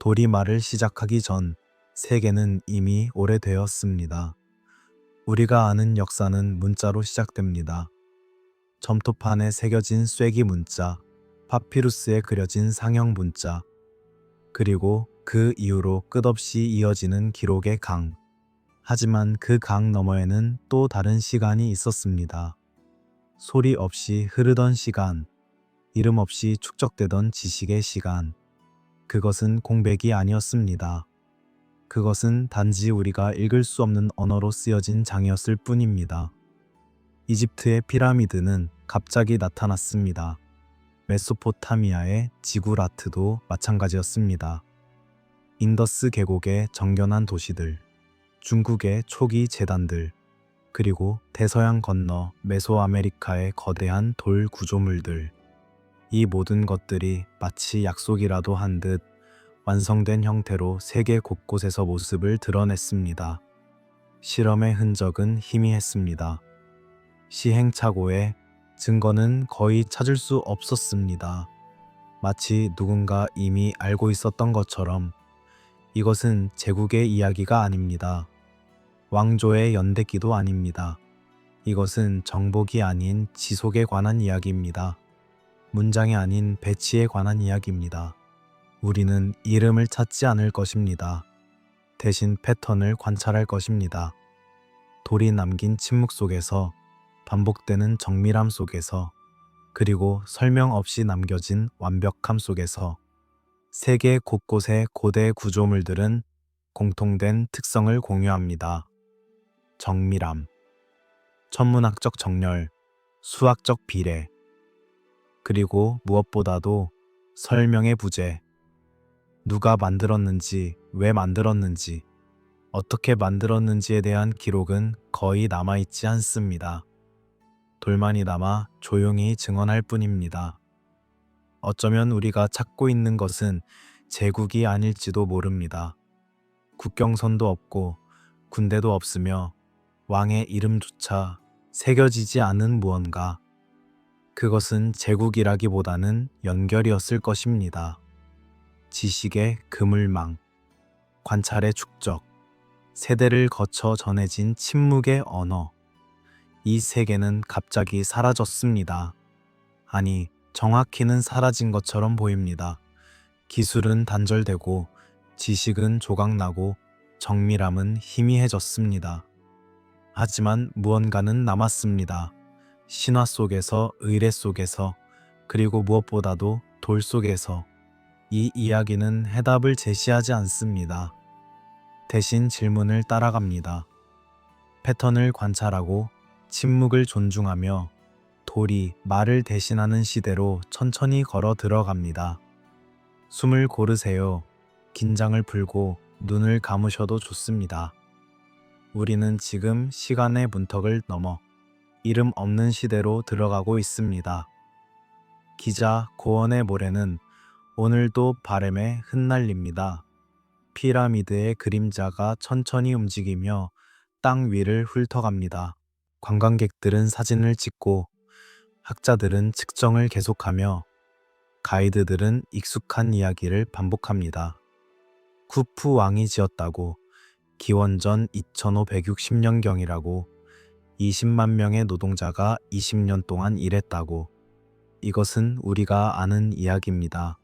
돌이 말을 시작하기 전 세계는 이미 오래되었습니다. 우리가 아는 역사는 문자로 시작됩니다. 점토판에 새겨진 쐐기 문자, 파피루스에 그려진 상형 문자, 그리고 그 이후로 끝없이 이어지는 기록의 강. 하지만 그 강 너머에는 또 다른 시간이 있었습니다. 소리 없이 흐르던 시간, 이름 없이 축적되던 지식의 시간. 그것은 공백이 아니었습니다. 그것은 단지 우리가 읽을 수 없는 언어로 쓰여진 장이었을 뿐입니다. 이집트의 피라미드는 갑자기 나타났습니다. 메소포타미아의 지구라트도 마찬가지였습니다. 인더스 계곡의 정견한 도시들, 중국의 초기 재단들, 그리고 대서양 건너 메소아메리카의 거대한 돌 구조물들. 이 모든 것들이 마치 약속이라도 한 듯 완성된 형태로 세계 곳곳에서 모습을 드러냈습니다. 실험의 흔적은 희미했습니다. 시행착오의 증거는 거의 찾을 수 없었습니다. 마치 누군가 이미 알고 있었던 것처럼. 이것은 제국의 이야기가 아닙니다. 왕조의 연대기도 아닙니다. 이것은 정복이 아닌 지속에 관한 이야기입니다. 문장이 아닌 배치에 관한 이야기입니다. 우리는 이름을 찾지 않을 것입니다. 대신 패턴을 관찰할 것입니다. 돌이 남긴 침묵 속에서, 반복되는 정밀함 속에서, 그리고 설명 없이 남겨진 완벽함 속에서. 세계 곳곳의 고대 구조물들은 공통된 특성을 공유합니다. 정밀함, 천문학적 정렬, 수학적 비례, 그리고 무엇보다도 설명의 부재. 누가 만들었는지, 왜 만들었는지, 어떻게 만들었는지에 대한 기록은 거의 남아있지 않습니다. 돌만이 남아 조용히 증언할 뿐입니다. 어쩌면 우리가 찾고 있는 것은 제국이 아닐지도 모릅니다. 국경선도 없고 군대도 없으며 왕의 이름조차 새겨지지 않은 무언가. 그것은 제국이라기보다는 연결이었을 것입니다. 지식의 그물망, 관찰의 축적, 세대를 거쳐 전해진 침묵의 언어. 이 세계는 갑자기 사라졌습니다. 아니, 정확히는 사라진 것처럼 보입니다. 기술은 단절되고 지식은 조각나고 정밀함은 희미해졌습니다. 하지만 무언가는 남았습니다. 신화 속에서, 의례 속에서, 그리고 무엇보다도 돌 속에서. 이 이야기는 해답을 제시하지 않습니다. 대신 질문을 따라갑니다. 패턴을 관찰하고 침묵을 존중하며 돌이 말을 대신하는 시대로 천천히 걸어 들어갑니다. 숨을 고르세요. 긴장을 풀고 눈을 감으셔도 좋습니다. 우리는 지금 시간의 문턱을 넘어 이름 없는 시대로 들어가고 있습니다. 기자 고원의 모래는 오늘도 바람에 흩날립니다. 피라미드의 그림자가 천천히 움직이며 땅 위를 훑어갑니다. 관광객들은 사진을 찍고, 학자들은 측정을 계속하며, 가이드들은 익숙한 이야기를 반복합니다. 쿠프 왕이 지었다고, 기원전 2560년경이라고, 20만 명의 노동자가 20년 동안 일했다고. 이것은 우리가 아는 이야기입니다.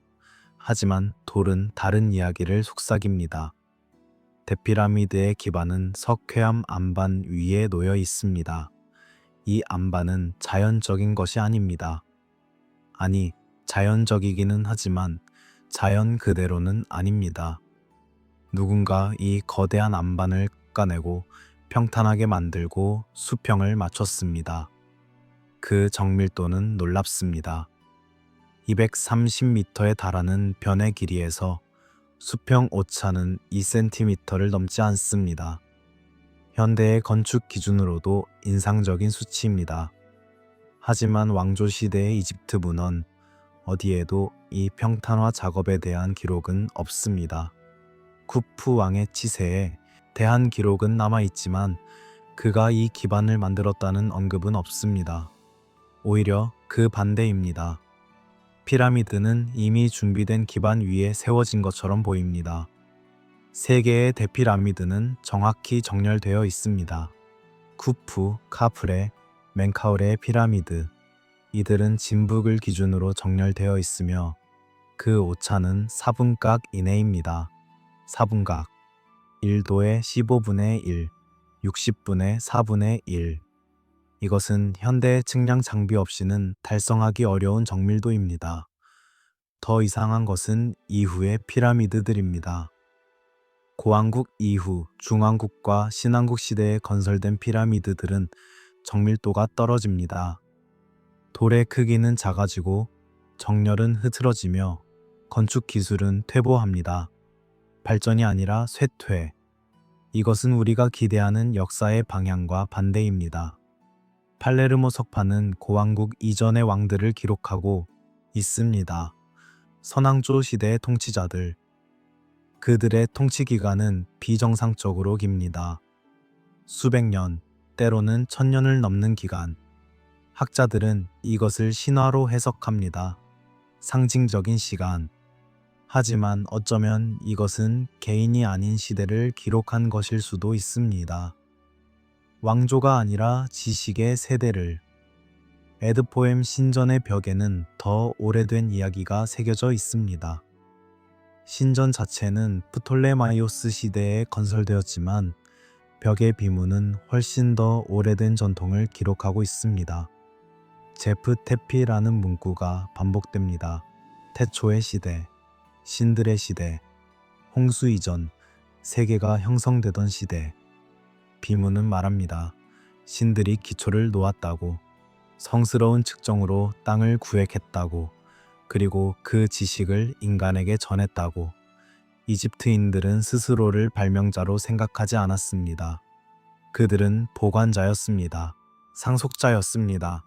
하지만 돌은 다른 이야기를 속삭입니다. 대피라미드의 기반은 석회암 안반 위에 놓여 있습니다. 이 안반은 자연적인 것이 아닙니다. 아니, 자연적이기는 하지만 자연 그대로는 아닙니다. 누군가 이 거대한 안반을 깎아내고 평탄하게 만들고 수평을 맞췄습니다. 그 정밀도는 놀랍습니다. 230m에 달하는 변의 길이에서 수평 오차는 2cm를 넘지 않습니다. 현대의 건축 기준으로도 인상적인 수치입니다. 하지만 왕조 시대의 이집트 문헌 어디에도 이 평탄화 작업에 대한 기록은 없습니다. 쿠프 왕의 치세에 대한 기록은 남아있지만 그가 이 기반을 만들었다는 언급은 없습니다. 오히려 그 반대입니다. 피라미드는 이미 준비된 기반 위에 세워진 것처럼 보입니다. 세 개의 대피라미드는 정확히 정렬되어 있습니다. 쿠프, 카프레, 멘카우레의 피라미드. 이들은 진북을 기준으로 정렬되어 있으며 그 오차는 4분각 이내입니다. 4분각 1도의 15분의 1, 60분의 4분의 1. 이것은 현대의 측량 장비 없이는 달성하기 어려운 정밀도입니다. 더 이상한 것은 이후의 피라미드들입니다. 고왕국 이후 중왕국과 신왕국 시대에 건설된 피라미드들은 정밀도가 떨어집니다. 돌의 크기는 작아지고 정렬은 흐트러지며 건축 기술은 퇴보합니다. 발전이 아니라 쇠퇴. 이것은 우리가 기대하는 역사의 방향과 반대입니다. 팔레르모 석판은 고왕국 이전의 왕들을 기록하고 있습니다. 선왕조 시대의 통치자들. 그들의 통치 기간은 비정상적으로 깁니다. 수백 년, 때로는 1000년을 넘는 기간. 학자들은 이것을 신화로 해석합니다. 상징적인 시간. 하지만 어쩌면 이것은 개인이 아닌 시대를 기록한 것일 수도 있습니다. 왕조가 아니라 지식의 세대를. 에드포엠 신전의 벽에는 더 오래된 이야기가 새겨져 있습니다. 신전 자체는 프톨레마이오스 시대에 건설되었지만 벽의 비문은 훨씬 더 오래된 전통을 기록하고 있습니다. 제프 테피라는 문구가 반복됩니다. 태초의 시대, 신들의 시대, 홍수 이전, 세계가 형성되던 시대. 비문은 말합니다. 신들이 기초를 놓았다고, 성스러운 측정으로 땅을 구획했다고, 그리고 그 지식을 인간에게 전했다고. 이집트인들은 스스로를 발명자로 생각하지 않았습니다. 그들은 보관자였습니다. 상속자였습니다.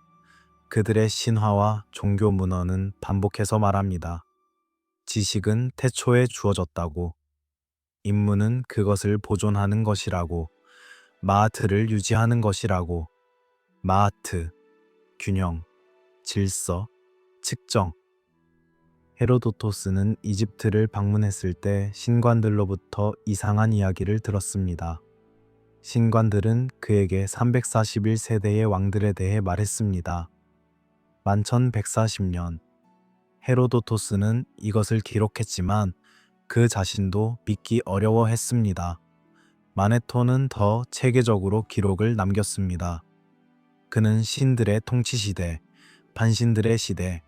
그들의 신화와 종교 문헌은 반복해서 말합니다. 지식은 태초에 주어졌다고, 임무는 그것을 보존하는 것이라고, 마아트를 유지하는 것이라고. 마아트, 균형, 질서, 측정. 헤로도토스는 이집트를 방문했을 때 신관들로부터 이상한 이야기를 들었습니다. 신관들은 그에게 341세대의 왕들에 대해 말했습니다. 1140년. 헤로도토스는 이것을 기록했지만 그 자신도 믿기 어려워했습니다. 마네토는 더 체계적으로 기록을 남겼습니다. 그는 신들의 통치 시대, 반신들의 시대,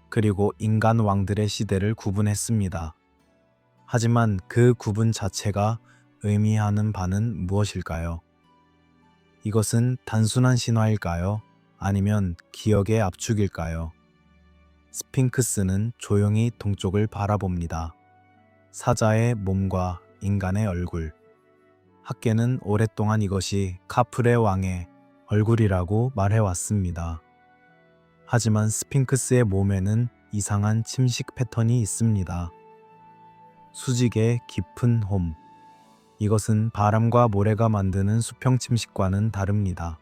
그리고 인간 왕들의 시대를 구분했습니다. 하지만 그 구분 자체가 의미하는 바는 무엇일까요? 이것은 단순한 신화일까요? 아니면 기억의 압축일까요? 스핑크스는 조용히 동쪽을 바라봅니다. 사자의 몸과 인간의 얼굴. 학계는 오랫동안 이것이 카프레 왕의 얼굴이라고 말해왔습니다. 하지만 스핑크스의 몸에는 이상한 침식 패턴이 있습니다. 수직의 깊은 홈. 이것은 바람과 모래가 만드는 수평 침식과는 다릅니다.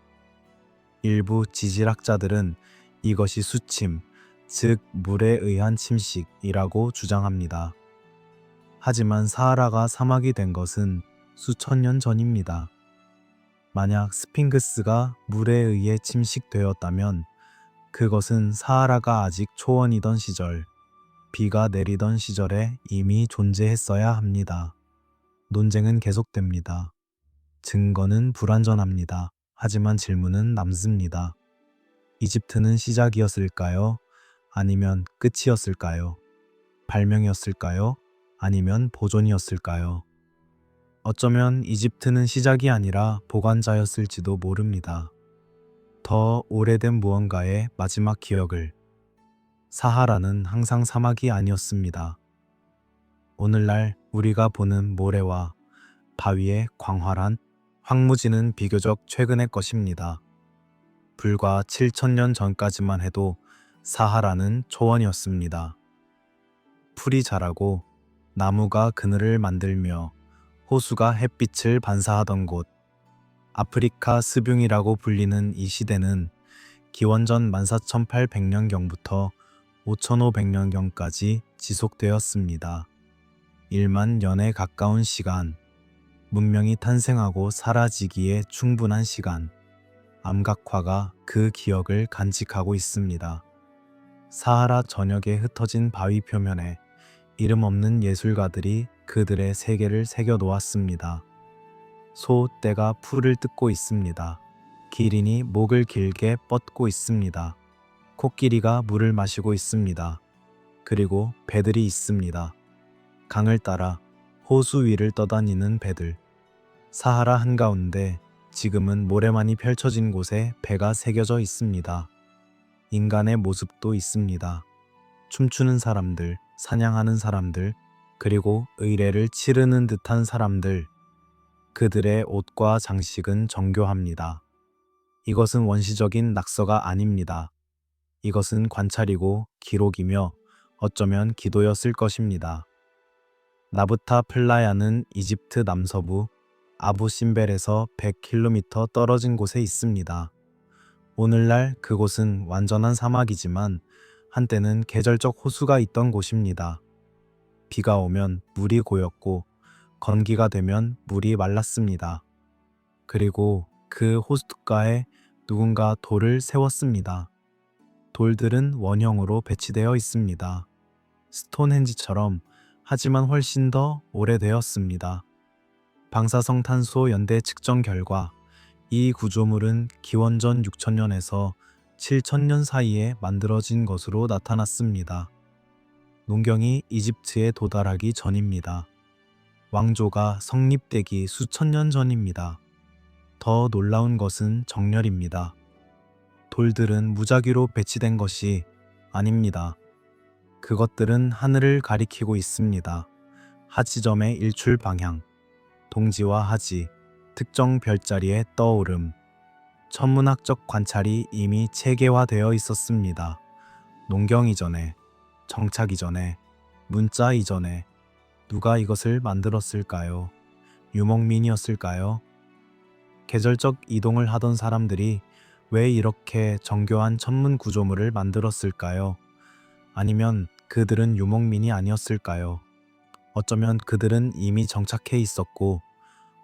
일부 지질학자들은 이것이 수침, 즉 물에 의한 침식이라고 주장합니다. 하지만 사하라가 사막이 된 것은 수천 년 전입니다. 만약 스핑크스가 물에 의해 침식되었다면 그것은 사하라가 아직 초원이던 시절, 비가 내리던 시절에 이미 존재했어야 합니다. 논쟁은 계속됩니다. 증거는 불완전합니다. 하지만 질문은 남습니다. 이집트는 시작이었을까요? 아니면 끝이었을까요? 발명이었을까요? 아니면 보존이었을까요? 어쩌면 이집트는 시작이 아니라 보관자였을지도 모릅니다. 더 오래된 무언가의 마지막 기억을. 사하라는 항상 사막이 아니었습니다. 오늘날 우리가 보는 모래와 바위의 광활한 황무지는 비교적 최근의 것입니다. 불과 7,000년 전까지만 해도 사하라는 초원이었습니다. 풀이 자라고 나무가 그늘을 만들며 호수가 햇빛을 반사하던 곳, 아프리카 스뷴이라고 불리는 이 시대는 기원전 14,800년경부터 5500년경까지 지속되었습니다. 1만 년에 가까운 시간, 문명이 탄생하고 사라지기에 충분한 시간, 암각화가 그 기억을 간직하고 있습니다. 사하라 전역에 흩어진 바위 표면에 이름 없는 예술가들이 그들의 세계를 새겨 놓았습니다. 소떼가 풀을 뜯고 있습니다. 기린이 목을 길게 뻗고 있습니다. 코끼리가 물을 마시고 있습니다. 그리고 배들이 있습니다. 강을 따라 호수 위를 떠다니는 배들. 사하라 한가운데 지금은 모래만이 펼쳐진 곳에 배가 새겨져 있습니다. 인간의 모습도 있습니다. 춤추는 사람들, 사냥하는 사람들, 그리고 의례를 치르는 듯한 사람들. 그들의 옷과 장식은 정교합니다. 이것은 원시적인 낙서가 아닙니다. 이것은 관찰이고 기록이며 어쩌면 기도였을 것입니다. 나부타 플라야는 이집트 남서부 아부 심벨에서 100km 떨어진 곳에 있습니다. 오늘날 그곳은 완전한 사막이지만 한때는 계절적 호수가 있던 곳입니다. 비가 오면 물이 고였고 건기가 되면 물이 말랐습니다. 그리고 그 호숫가에 누군가 돌을 세웠습니다. 돌들은 원형으로 배치되어 있습니다. 스톤헨지처럼, 하지만 훨씬 더 오래되었습니다. 방사성 탄소 연대 측정 결과 이 구조물은 기원전 6000년에서 7000년 사이에 만들어진 것으로 나타났습니다. 농경이 이집트에 도달하기 전입니다. 왕조가 성립되기 수천 년 전입니다. 더 놀라운 것은 정렬입니다. 돌들은 무작위로 배치된 것이 아닙니다. 그것들은 하늘을 가리키고 있습니다. 하지점의 일출 방향, 동지와 하지, 특정 별자리의 떠오름. 천문학적 관찰이 이미 체계화되어 있었습니다. 농경 이전에, 정착 이전에, 문자 이전에 누가 이것을 만들었을까요? 유목민이었을까요? 계절적 이동을 하던 사람들이 왜 이렇게 정교한 천문 구조물을 만들었을까요? 아니면 그들은 유목민이 아니었을까요? 어쩌면 그들은 이미 정착해 있었고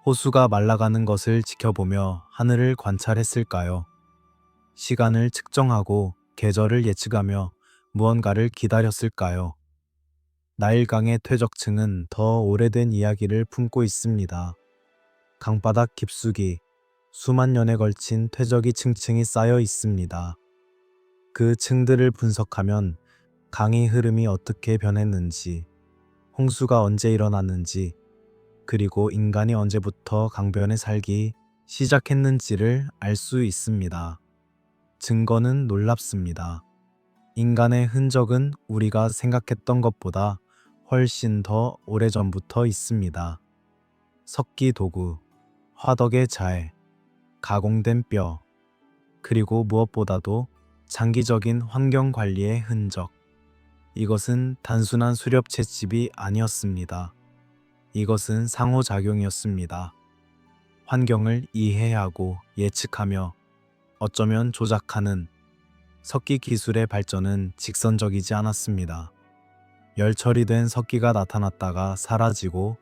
호수가 말라가는 것을 지켜보며 하늘을 관찰했을까요? 시간을 측정하고 계절을 예측하며 무언가를 기다렸을까요? 나일강의 퇴적층은 더 오래된 이야기를 품고 있습니다. 강바닥 깊숙이 수만 년에 걸친 퇴적이 층층이 쌓여 있습니다. 그 층들을 분석하면 강의 흐름이 어떻게 변했는지, 홍수가 언제 일어났는지, 그리고 인간이 언제부터 강변에 살기 시작했는지를 알 수 있습니다. 증거는 놀랍습니다. 인간의 흔적은 우리가 생각했던 것보다 훨씬 더 오래전부터 있습니다. 석기 도구, 화덕의 자해, 가공된 뼈, 그리고 무엇보다도 장기적인 환경 관리의 흔적. 이것은 단순한 수렵 채집이 아니었습니다. 이것은 상호작용이었습니다. 환경을 이해하고 예측하며 어쩌면 조작하는 석기 기술의 발전은 직선적이지 않았습니다. 열 처리된 석기가 나타났다가 사라지고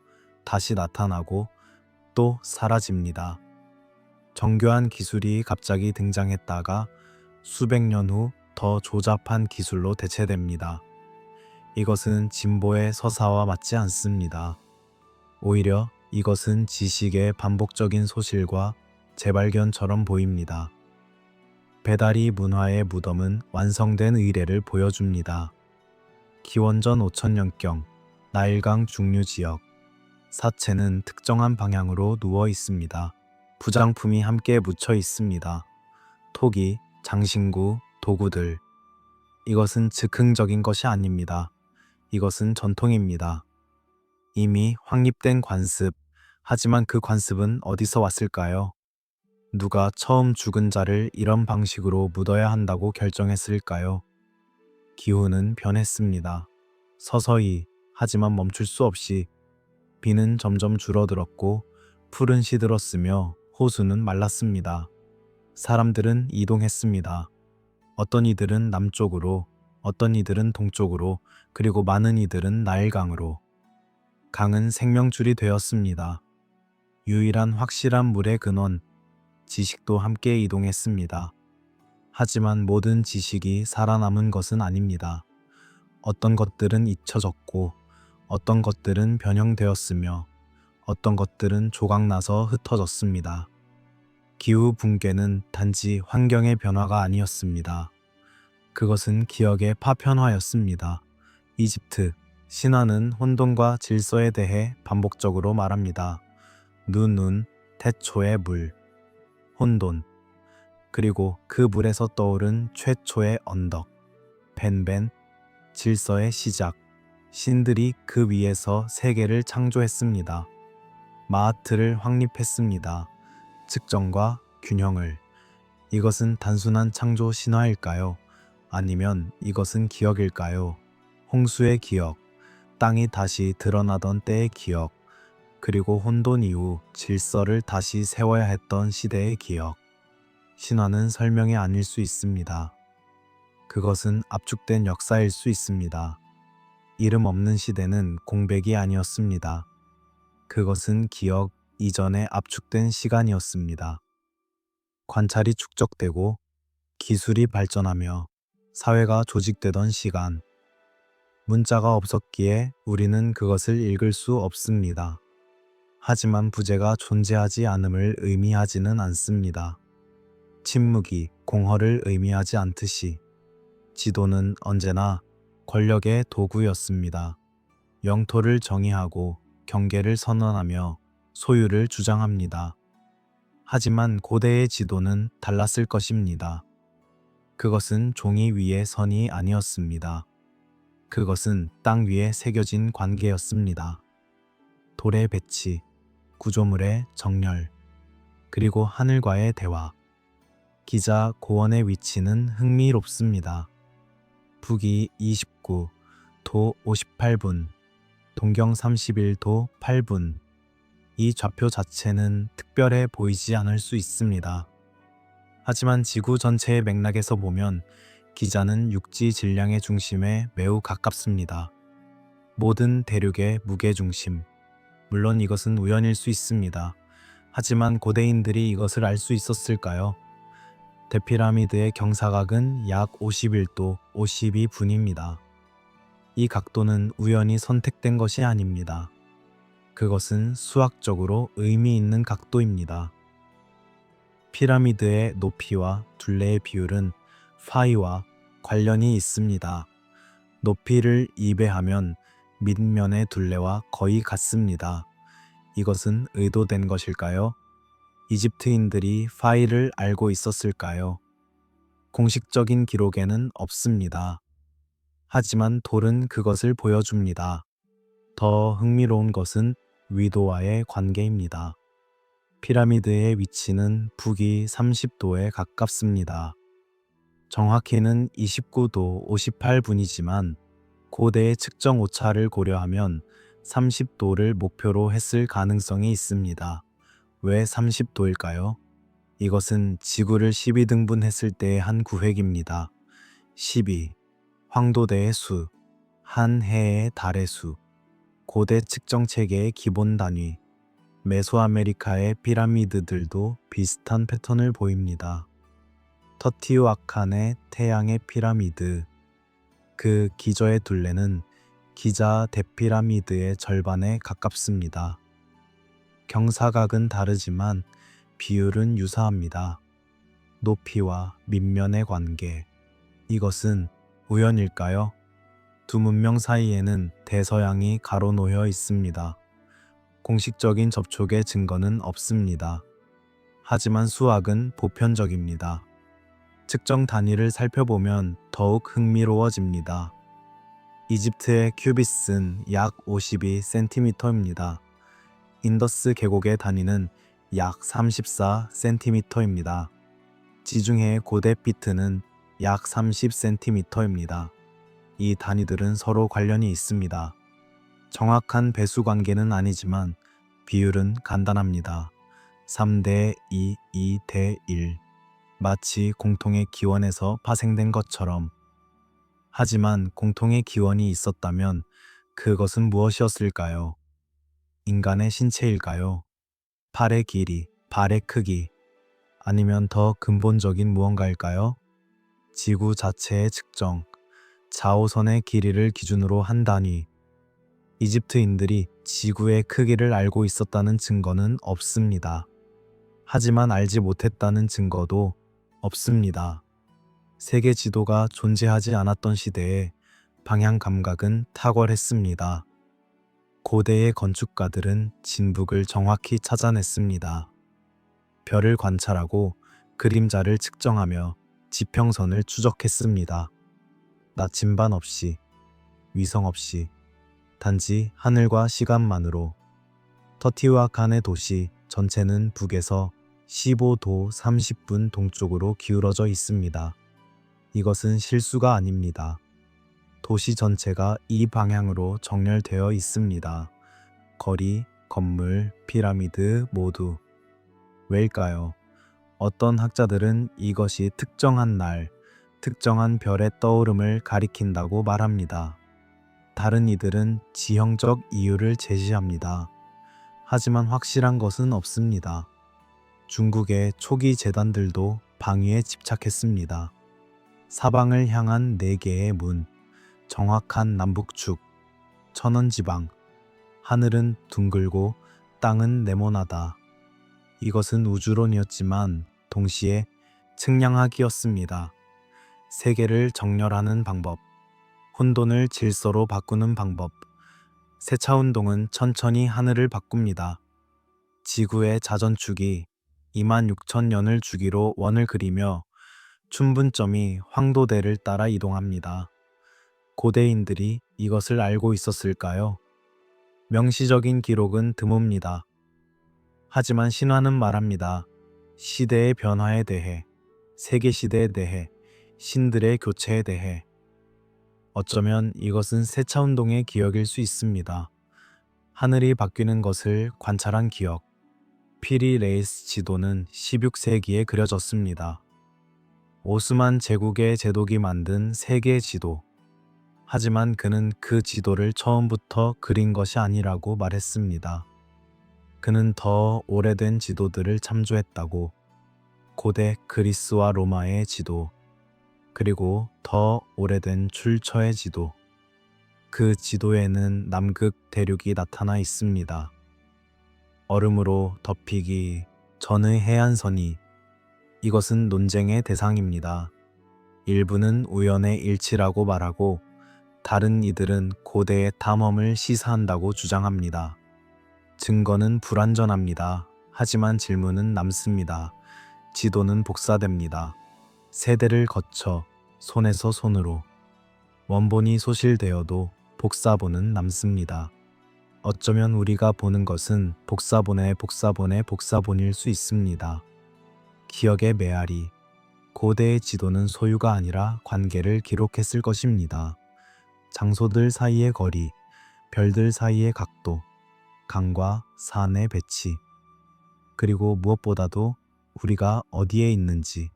다시 나타나고 또 사라집니다. 정교한 기술이 갑자기 등장했다가 수백 년 후 더 조잡한 기술로 대체됩니다. 이것은 진보의 서사와 맞지 않습니다. 오히려 이것은 지식의 반복적인 소실과 재발견처럼 보입니다. 배다리 문화의 무덤은 완성된 의례를 보여줍니다. 기원전 5000년경 나일강 중류 지역. 사체는 특정한 방향으로 누워 있습니다. 부장품이 함께 묻혀 있습니다. 토기, 장신구, 도구들. 이것은 즉흥적인 것이 아닙니다. 이것은 전통입니다. 이미 확립된 관습. 하지만 그 관습은 어디서 왔을까요? 누가 처음 죽은 자를 이런 방식으로 묻어야 한다고 결정했을까요? 기후는 변했습니다. 서서히, 하지만 멈출 수 없이. 비는 점점 줄어들었고 풀은 시들었으며 호수는 말랐습니다. 사람들은 이동했습니다. 어떤 이들은 남쪽으로, 어떤 이들은 동쪽으로, 그리고 많은 이들은 나일강으로. 강은 생명줄이 되었습니다. 유일한 확실한 물의 근원, 지식도 함께 이동했습니다. 하지만 모든 지식이 살아남은 것은 아닙니다. 어떤 것들은 잊혀졌고, 어떤 것들은 변형되었으며, 어떤 것들은 조각나서 흩어졌습니다. 기후 붕괴는 단지 환경의 변화가 아니었습니다. 그것은 기억의 파편화였습니다. 이집트 신화는 혼돈과 질서에 대해 반복적으로 말합니다. 눈, 태초의 물, 혼돈, 그리고 그 물에서 떠오른 최초의 언덕, 벤벤, 질서의 시작. 신들이 그 위에서 세계를 창조했습니다. 마하트를 확립했습니다. 측정과 균형을. 이것은 단순한 창조 신화일까요? 아니면 이것은 기억일까요? 홍수의 기억, 땅이 다시 드러나던 때의 기억, 그리고 혼돈 이후 질서를 다시 세워야 했던 시대의 기억. 신화는 설명이 아닐 수 있습니다. 그것은 압축된 역사일 수 있습니다. 이름 없는 시대는 공백이 아니었습니다. 그것은 기억 이전에 압축된 시간이었습니다. 관찰이 축적되고 기술이 발전하며 사회가 조직되던 시간. 문자가 없었기에 우리는 그것을 읽을 수 없습니다. 하지만 부재가 존재하지 않음을 의미하지는 않습니다. 침묵이 공허를 의미하지 않듯이 지도는 언제나 권력의 도구였습니다. 영토를 정의하고 경계를 선언하며 소유를 주장합니다. 하지만 고대의 지도는 달랐을 것입니다. 그것은 종이 위의 선이 아니었습니다. 그것은 땅 위에 새겨진 관계였습니다. 돌의 배치, 구조물의 정렬, 그리고 하늘과의 대화. 기자 고원의 위치는 흥미롭습니다. 북위 29, 도 58분, 동경 31도 8분. 이 좌표 자체는 특별해 보이지 않을 수 있습니다. 하지만 지구 전체의 맥락에서 보면 기자는 육지 질량의 중심에 매우 가깝습니다. 모든 대륙의 무게중심. 물론 이것은 우연일 수 있습니다. 하지만 고대인들이 이것을 알 수 있었을까요? 대피라미드의 경사각은 약 51도 52분입니다. 이 각도는 우연히 선택된 것이 아닙니다. 그것은 수학적으로 의미 있는 각도입니다. 피라미드의 높이와 둘레의 비율은 파이와 관련이 있습니다. 높이를 2배하면 밑면의 둘레와 거의 같습니다. 이것은 의도된 것일까요? 이집트인들이 파이를 알고 있었을까요? 공식적인 기록에는 없습니다. 하지만 돌은 그것을 보여줍니다. 더 흥미로운 것은 위도와의 관계입니다. 피라미드의 위치는 북위 30도에 가깝습니다. 정확히는 29도 58분이지만 고대의 측정 오차를 고려하면 30도를 목표로 했을 가능성이 있습니다. 왜 30도일까요? 이것은 지구를 12등분했을 때의 한 구획입니다. 12. 황도대의 수, 한 해의 달의 수, 고대 측정 체계의 기본 단위. 메소아메리카의 피라미드들도 비슷한 패턴을 보입니다. 터티우아칸의 태양의 피라미드. 그 기저의 둘레는 기자 대피라미드의 절반에 가깝습니다. 경사각은 다르지만 비율은 유사합니다. 높이와 밑면의 관계. 이것은 우연일까요? 두 문명 사이에는 대서양이 가로놓여 있습니다. 공식적인 접촉의 증거는 없습니다. 하지만 수학은 보편적입니다. 측정 단위를 살펴보면 더욱 흥미로워집니다. 이집트의 큐빗은 약 52cm입니다. 인더스 계곡의 단위는 약 34cm입니다. 지중해의 고대 피트는 약 30cm입니다. 이 단위들은 서로 관련이 있습니다. 정확한 배수 관계는 아니지만 비율은 간단합니다. 3대 2, 2대 1. 마치 공통의 기원에서 파생된 것처럼. 하지만 공통의 기원이 있었다면 그것은 무엇이었을까요? 인간의 신체일까요? 팔의 길이, 발의 크기, 아니면 더 근본적인 무언가일까요? 지구 자체의 측정, 자오선의 길이를 기준으로 한 단위. 이집트인들이 지구의 크기를 알고 있었다는 증거는 없습니다. 하지만 알지 못했다는 증거도 없습니다. 세계 지도가 존재하지 않았던 시대에 방향 감각은 탁월했습니다. 고대의 건축가들은 진북을 정확히 찾아냈습니다. 별을 관찰하고 그림자를 측정하며 지평선을 추적했습니다. 나침반 없이, 위성 없이, 단지 하늘과 시간만으로. 터티우아칸의 도시 전체는 북에서 15도 30분 동쪽으로 기울어져 있습니다. 이것은 실수가 아닙니다. 도시 전체가 이 방향으로 정렬되어 있습니다. 거리, 건물, 피라미드 모두. 왜일까요? 어떤 학자들은 이것이 특정한 날, 특정한 별의 떠오름을 가리킨다고 말합니다. 다른 이들은 지형적 이유를 제시합니다. 하지만 확실한 것은 없습니다. 중국의 초기 재단들도 방위에 집착했습니다. 사방을 향한 4개의 문, 정확한 남북축, 천원지방, 하늘은 둥글고 땅은 네모나다. 이것은 우주론이었지만 동시에 측량학이었습니다. 세계를 정렬하는 방법, 혼돈을 질서로 바꾸는 방법. 세차운동은 천천히 하늘을 바꿉니다. 지구의 자전축이 26,000년을 주기로 원을 그리며 춘분점이 황도대를 따라 이동합니다. 고대인들이 이것을 알고 있었을까요? 명시적인 기록은 드뭅니다. 하지만 신화는 말합니다. 시대의 변화에 대해, 세계 시대에 대해, 신들의 교체에 대해. 어쩌면 이것은 세차운동의 기억일 수 있습니다. 하늘이 바뀌는 것을 관찰한 기억. 피리레이스 지도는 16세기에 그려졌습니다. 오스만 제국의 제독이 만든 세계 지도. 하지만 그는 그 지도를 처음부터 그린 것이 아니라고 말했습니다. 그는 더 오래된 지도들을 참조했다고. 고대 그리스와 로마의 지도, 그리고 더 오래된 출처의 지도. 그 지도에는 남극 대륙이 나타나 있습니다. 얼음으로 덮이기 전의 해안선이. 이것은 논쟁의 대상입니다. 일부는 우연의 일치라고 말하고 다른 이들은 고대의 탐험을 시사한다고 주장합니다. 증거는 불완전합니다. 하지만 질문은 남습니다. 지도는 복사됩니다. 세대를 거쳐 손에서 손으로. 원본이 소실되어도 복사본은 남습니다. 어쩌면 우리가 보는 것은 복사본의 복사본의 복사본일 수 있습니다. 기억의 메아리. 고대의 지도는 소유가 아니라 관계를 기록했을 것입니다. 장소들 사이의 거리, 별들 사이의 각도, 강과 산의 배치, 그리고 무엇보다도 우리가 어디에 있는지,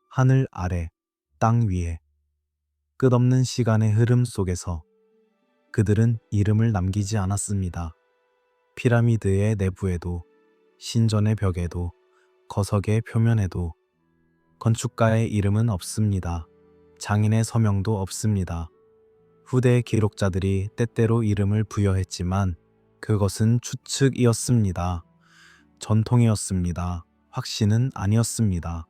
하늘 아래, 땅 위에, 끝없는 시간의 흐름 속에서. 그들은 이름을 남기지 않았습니다. 피라미드의 내부에도, 신전의 벽에도, 거석의 표면에도. 건축가의 이름은 없습니다. 장인의 서명도 없습니다. 후대 기록자들이 때때로 이름을 부여했지만 그것은 추측이었습니다. 전통이었습니다. 확신은 아니었습니다.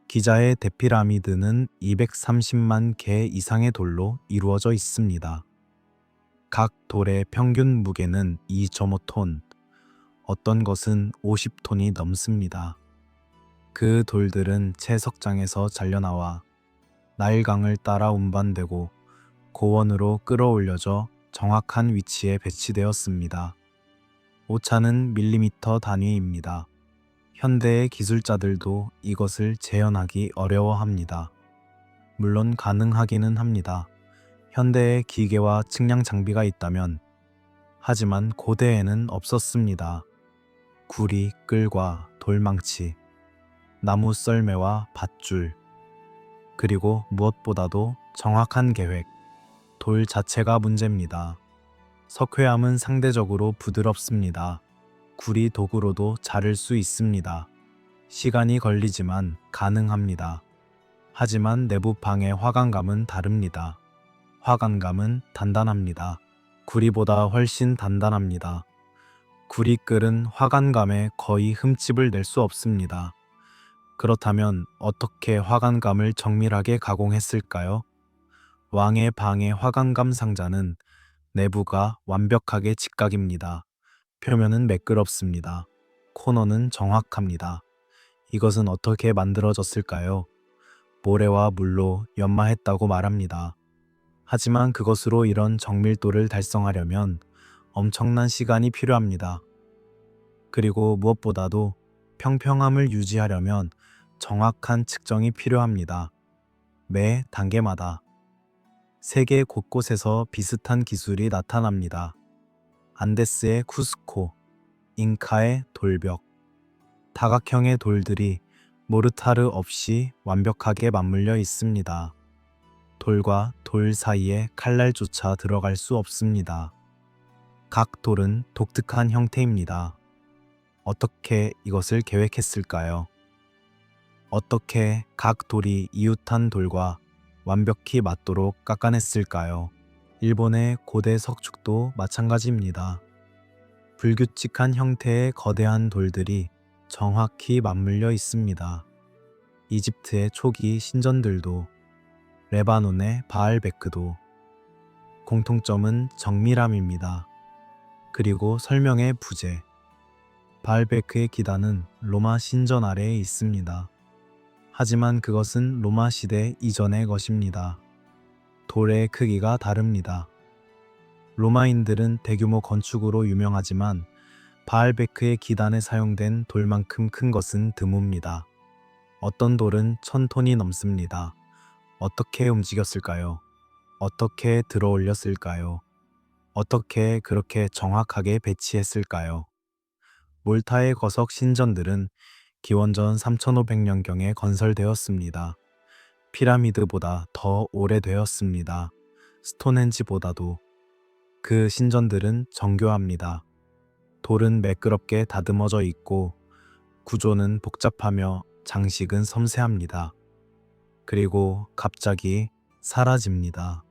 기자의 대피라미드는 230만 개 이상의 돌로 이루어져 있습니다. 각 돌의 평균 무게는 2.5톤, 어떤 것은 50톤이 넘습니다. 그 돌들은 채석장에서 잘려나와 나일강을 따라 운반되고 고원으로 끌어올려져 정확한 위치에 배치되었습니다. 오차는 밀리미터 단위입니다. 현대의 기술자들도 이것을 재현하기 어려워합니다. 물론 가능하기는 합니다. 현대의 기계와 측량 장비가 있다면. 하지만 고대에는 없었습니다. 구리, 끌과 돌망치, 나무 썰매와 밧줄, 그리고 무엇보다도 정확한 계획, 돌 자체가 문제입니다. 석회암은 상대적으로 부드럽습니다. 구리 도구로도 자를 수 있습니다. 시간이 걸리지만 가능합니다. 하지만 내부 방의 화강감은 다릅니다. 화강감은 단단합니다. 구리보다 훨씬 단단합니다. 구리끌은 화강감에 거의 흠집을 낼 수 없습니다. 그렇다면 어떻게 화강감을 정밀하게 가공했을까요? 왕의 방의 화강감 상자는 내부가 완벽하게 직각입니다. 표면은 매끄럽습니다. 코너는 정확합니다. 이것은 어떻게 만들어졌을까요? 모래와 물로 연마했다고 말합니다. 하지만 그것으로 이런 정밀도를 달성하려면 엄청난 시간이 필요합니다. 그리고 무엇보다도 평평함을 유지하려면 정확한 측정이 필요합니다. 매 단계마다 세계 곳곳에서 비슷한 기술이 나타납니다. 안데스의 쿠스코, 잉카의 돌벽, 다각형의 돌들이 모르타르 없이 완벽하게 맞물려 있습니다. 돌과 돌 사이에 칼날조차 들어갈 수 없습니다. 각 돌은 독특한 형태입니다. 어떻게 이것을 계획했을까요? 어떻게 각 돌이 이웃한 돌과 완벽히 맞도록 깎아냈을까요? 일본의 고대 석축도 마찬가지입니다. 불규칙한 형태의 거대한 돌들이 정확히 맞물려 있습니다. 이집트의 초기 신전들도, 레바논의 바알베크도 공통점은 정밀함입니다. 그리고 설명의 부재. 바알베크의 기단은 로마 신전 아래에 있습니다. 하지만 그것은 로마 시대 이전의 것입니다. 돌의 크기가 다릅니다. 로마인들은 대규모 건축으로 유명하지만 바알베크의 기단에 사용된 돌만큼 큰 것은 드뭅니다. 어떤 돌은 1000톤이 넘습니다. 어떻게 움직였을까요? 어떻게 들어올렸을까요? 어떻게 그렇게 정확하게 배치했을까요? 몰타의 거석 신전들은 기원전 3500년경에 건설되었습니다. 피라미드보다 더 오래되었습니다. 스톤헨지보다도. 그 신전들은 정교합니다. 돌은 매끄럽게 다듬어져 있고 구조는 복잡하며 장식은 섬세합니다. 그리고 갑자기 사라집니다.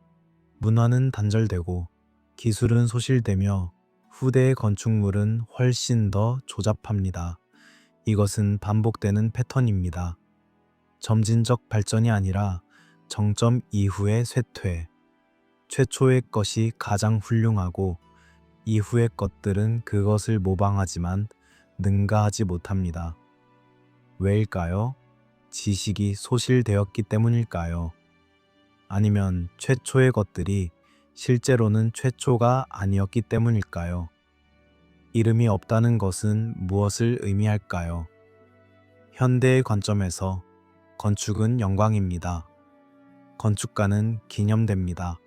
문화는 단절되고 기술은 소실되며 후대의 건축물은 훨씬 더 조잡합니다. 이것은 반복되는 패턴입니다. 점진적 발전이 아니라 정점 이후의 쇠퇴. 최초의 것이 가장 훌륭하고 이후의 것들은 그것을 모방하지만 능가하지 못합니다. 왜일까요? 지식이 소실되었기 때문일까요? 아니면 최초의 것들이 실제로는 최초가 아니었기 때문일까요? 이름이 없다는 것은 무엇을 의미할까요? 현대의 관점에서 건축은 영광입니다. 건축가는 기념됩니다.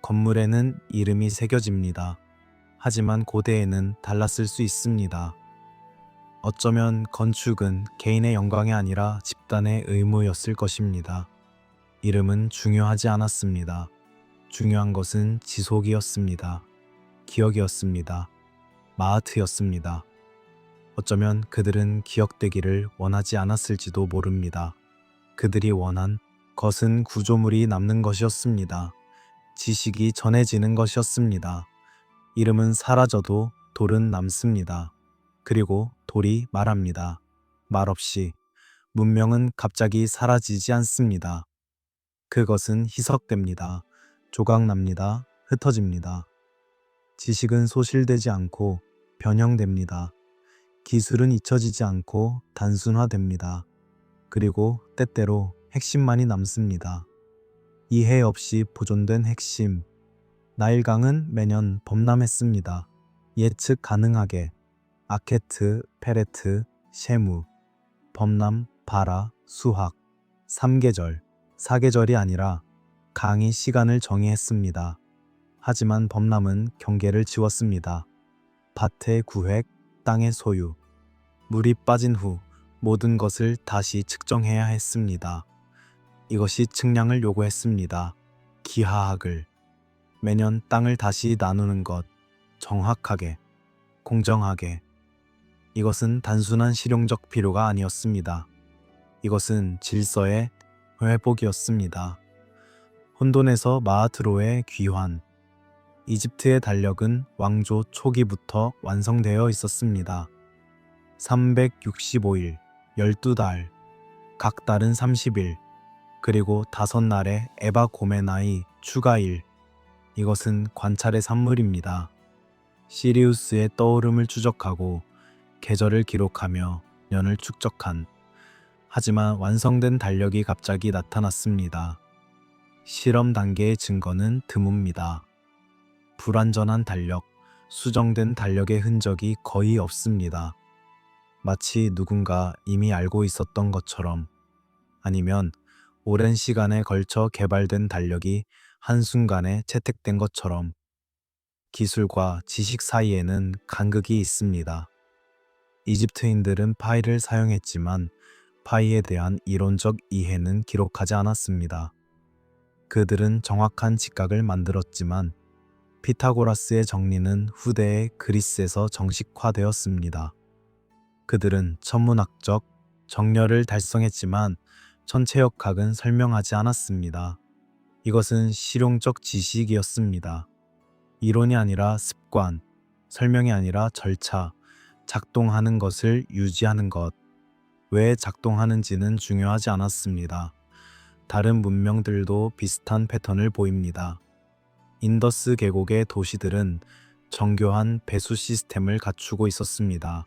건물에는 이름이 새겨집니다. 하지만 고대에는 달랐을 수 있습니다. 어쩌면 건축은 개인의 영광이 아니라 집단의 의무였을 것입니다. 이름은 중요하지 않았습니다. 중요한 것은 지속이었습니다. 기억이었습니다. 마하트였습니다. 어쩌면 그들은 기억되기를 원하지 않았을지도 모릅니다. 그들이 원한 것은 구조물이 남는 것이었습니다. 지식이 전해지는 것이었습니다. 이름은 사라져도 돌은 남습니다. 그리고 돌이 말합니다. 말없이 문명은 갑자기 사라지지 않습니다. 그것은 희석됩니다. 조각납니다. 흩어집니다. 지식은 소실되지 않고 변형됩니다. 기술은 잊혀지지 않고 단순화됩니다. 그리고 때때로 핵심만이 남습니다. 이해 없이 보존된 핵심. 나일강은 매년 범람했습니다. 예측 가능하게 아케트, 페레트, 셰무, 범람, 바라, 수학, 3계절, 4계절이 아니라 강이 시간을 정의했습니다. 하지만 범람은 경계를 지웠습니다. 밭의 구획, 땅의 소유, 물이 빠진 후 모든 것을 다시 측정해야 했습니다. 이것이 측량을 요구했습니다. 기하학을. 매년 땅을 다시 나누는 것. 정확하게. 공정하게. 이것은 단순한 실용적 필요가 아니었습니다. 이것은 질서의 회복이었습니다. 혼돈에서 마하트로의 귀환. 이집트의 달력은 왕조 초기부터 완성되어 있었습니다. 365일, 12달, 각 달은 30일, 그리고 5날의 에바 고메나이 추가일. 이것은 관찰의 산물입니다. 시리우스의 떠오름을 추적하고 계절을 기록하며 년을 축적한. 하지만 완성된 달력이 갑자기 나타났습니다. 실험 단계의 증거는 드뭅니다. 불완전한 달력, 수정된 달력의 흔적이 거의 없습니다. 마치 누군가 이미 알고 있었던 것처럼, 아니면 오랜 시간에 걸쳐 개발된 달력이 한순간에 채택된 것처럼. 기술과 지식 사이에는 간극이 있습니다. 이집트인들은 파이를 사용했지만 파이에 대한 이론적 이해는 기록하지 않았습니다. 그들은 정확한 직각을 만들었지만 피타고라스의 정리는 후대의 그리스에서 정식화되었습니다. 그들은 천문학적 정렬을 달성했지만 천체역학은 설명하지 않았습니다. 이것은 실용적 지식이었습니다. 이론이 아니라 습관, 설명이 아니라 절차, 작동하는 것을 유지하는 것. 왜 작동하는지는 중요하지 않았습니다. 다른 문명들도 비슷한 패턴을 보입니다. 인더스 계곡의 도시들은 정교한 배수 시스템을 갖추고 있었습니다.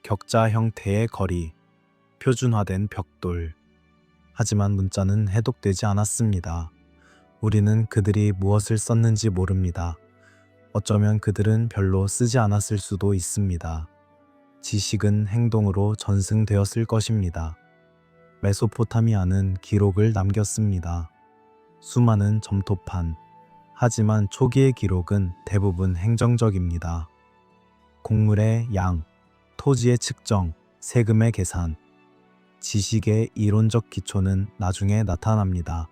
격자 형태의 거리, 표준화된 벽돌. 하지만 문자는 해독되지 않았습니다. 우리는 그들이 무엇을 썼는지 모릅니다. 어쩌면 그들은 별로 쓰지 않았을 수도 있습니다. 지식은 행동으로 전승되었을 것입니다. 메소포타미아는 기록을 남겼습니다. 수많은 점토판. 하지만 초기의 기록은 대부분 행정적입니다. 곡물의 양, 토지의 측정, 세금의 계산. 지식의 이론적 기초는 나중에 나타납니다.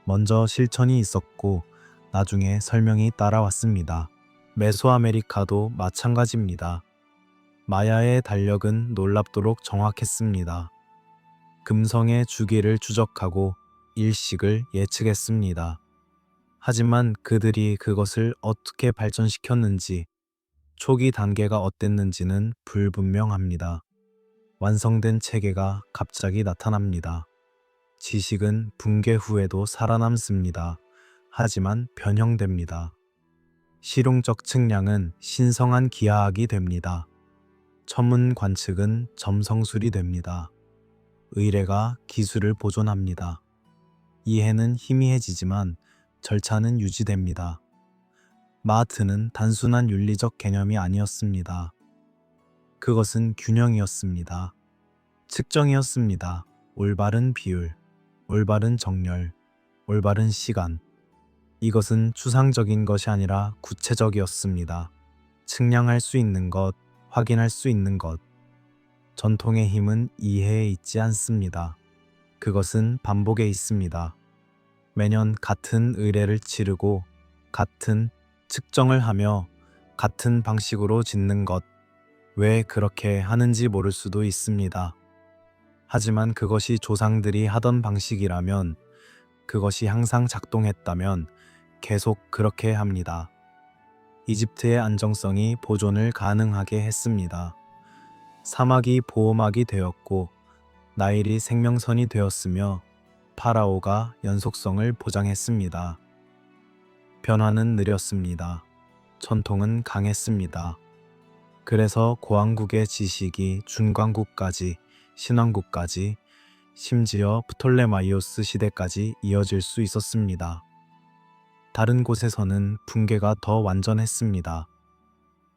먼저 실천이 있었고 나중에 설명이 따라왔습니다. 메소아메리카도 마찬가지입니다. 마야의 달력은 놀랍도록 정확했습니다. 금성의 주기를 추적하고 일식을 예측했습니다. 하지만 그들이 그것을 어떻게 발전시켰는지, 초기 단계가 어땠는지는 불분명합니다. 완성된 체계가 갑자기 나타납니다. 지식은 붕괴 후에도 살아남습니다. 하지만 변형됩니다. 실용적 측량은 신성한 기하학이 됩니다. 천문 관측은 점성술이 됩니다. 의뢰가 기술을 보존합니다. 이해는 희미해지지만 절차는 유지됩니다. 마하트는 단순한 윤리적 개념이 아니었습니다. 그것은 균형이었습니다. 측정이었습니다. 올바른 비율, 올바른 정렬, 올바른 시간. 이것은 추상적인 것이 아니라 구체적이었습니다. 측량할 수 있는 것, 확인할 수 있는 것. 전통의 힘은 이해에 있지 않습니다. 그것은 반복에 있습니다. 매년 같은 의뢰를 치르고 같은 측정을 하며 같은 방식으로 짓는 것. 왜 그렇게 하는지 모를 수도 있습니다. 하지만 그것이 조상들이 하던 방식이라면, 그것이 항상 작동했다면 계속 그렇게 합니다. 이집트의 안정성이 보존을 가능하게 했습니다. 사막이 보호막이 되었고 나일이 생명선이 되었으며 파라오가 연속성을 보장했습니다. 변화는 느렸습니다. 전통은 강했습니다. 그래서 고왕국의 지식이 준광국까지, 신왕국까지, 심지어 프톨레마이오스 시대까지 이어질 수 있었습니다. 다른 곳에서는 붕괴가 더 완전했습니다.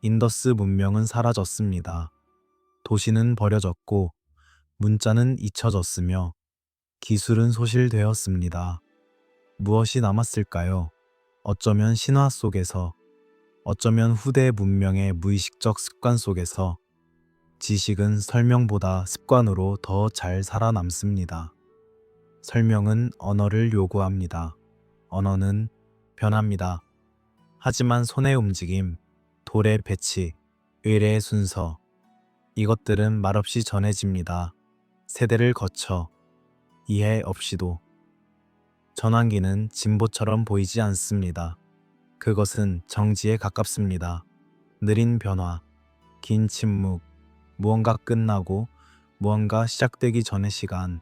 인더스 문명은 사라졌습니다. 도시는 버려졌고 문자는 잊혀졌으며 기술은 소실되었습니다. 무엇이 남았을까요? 어쩌면 신화 속에서, 어쩌면 후대 문명의 무의식적 습관 속에서 지식은 설명보다 습관으로 더 잘 살아남습니다. 설명은 언어를 요구합니다. 언어는 변합니다. 하지만 손의 움직임, 돌의 배치, 의례의 순서, 이것들은 말없이 전해집니다. 세대를 거쳐 이해 없이도. 전환기는 진보처럼 보이지 않습니다. 그것은 정지에 가깝습니다. 느린 변화, 긴 침묵, 무언가 끝나고 무언가 시작되기 전의 시간.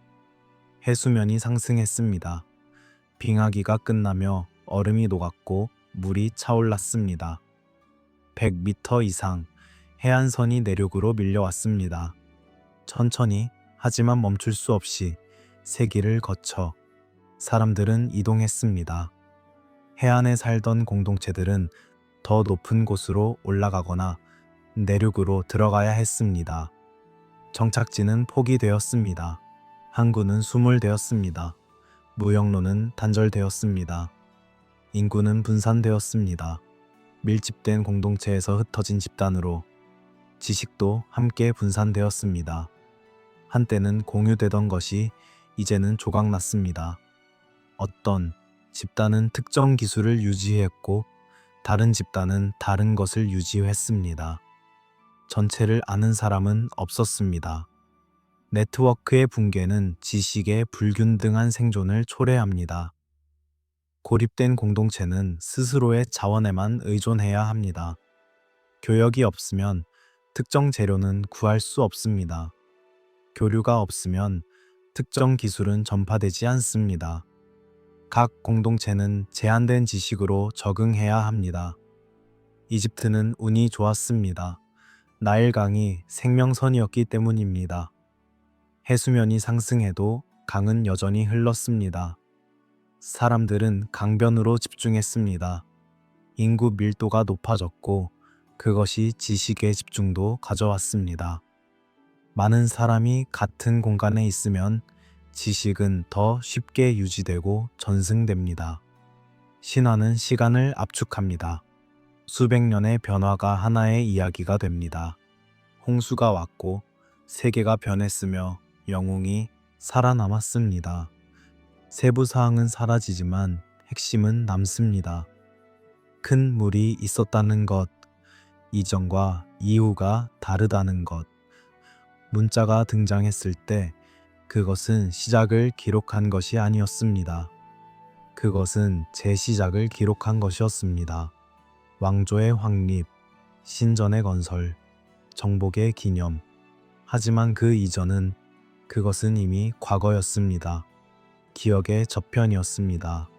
해수면이 상승했습니다. 빙하기가 끝나며 얼음이 녹았고 물이 차올랐습니다. 100m 이상 해안선이 내륙으로 밀려왔습니다. 천천히 하지만 멈출 수 없이 세기를 거쳐 사람들은 이동했습니다. 해안에 살던 공동체들은 더 높은 곳으로 올라가거나 내륙으로 들어가야 했습니다. 정착지는 포기되었습니다. 항구는 수몰되었습니다. 무역로는 단절되었습니다. 인구는 분산되었습니다. 밀집된 공동체에서 흩어진 집단으로 지식도 함께 분산되었습니다. 한때는 공유되던 것이 이제는 조각났습니다. 어떤 집단은 특정 기술을 유지했고 다른 집단은 다른 것을 유지했습니다. 전체를 아는 사람은 없었습니다. 네트워크의 붕괴는 지식의 불균등한 생존을 초래합니다. 고립된 공동체는 스스로의 자원에만 의존해야 합니다. 교역이 없으면 특정 재료는 구할 수 없습니다. 교류가 없으면 특정 기술은 전파되지 않습니다. 각 공동체는 제한된 지식으로 적응해야 합니다. 이집트는 운이 좋았습니다. 나일강이 생명선이었기 때문입니다. 해수면이 상승해도 강은 여전히 흘렀습니다. 사람들은 강변으로 집중했습니다. 인구 밀도가 높아졌고 그것이 지식의 집중도 가져왔습니다. 많은 사람이 같은 공간에 있으면 지식은 더 쉽게 유지되고 전승됩니다. 신화는 시간을 압축합니다. 수백 년의 변화가 하나의 이야기가 됩니다. 홍수가 왔고 세계가 변했으며 영웅이 살아남았습니다. 세부 사항은 사라지지만 핵심은 남습니다. 큰 물이 있었다는 것, 이전과 이후가 다르다는 것. 문자가 등장했을 때 그것은 시작을 기록한 것이 아니었습니다. 그것은 재시작을 기록한 것이었습니다. 왕조의 확립, 신전의 건설, 정복의 기념. 하지만 그 이전은 그것은 이미 과거였습니다. 기억의 저편이었습니다.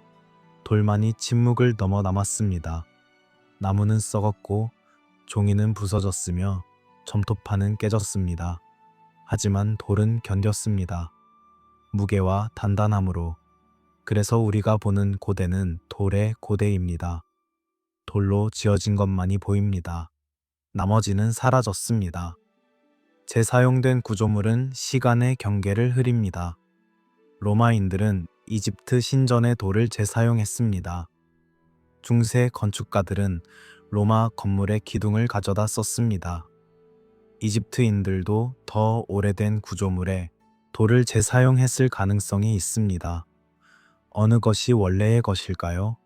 돌만이 침묵을 넘어 남았습니다. 나무는 썩었고 종이는 부서졌으며 점토판은 깨졌습니다. 하지만 돌은 견뎠습니다. 무게와 단단함으로. 그래서 우리가 보는 고대는 돌의 고대입니다. 돌로 지어진 것만이 보입니다. 나머지는 사라졌습니다. 재사용된 구조물은 시간의 경계를 흐립니다. 로마인들은 이집트 신전의 돌을 재사용했습니다. 중세 건축가들은 로마 건물의 기둥을 가져다 썼습니다. 이집트인들도 더 오래된 구조물에 돌을 재사용했을 가능성이 있습니다. 어느 것이 원래의 것일까요?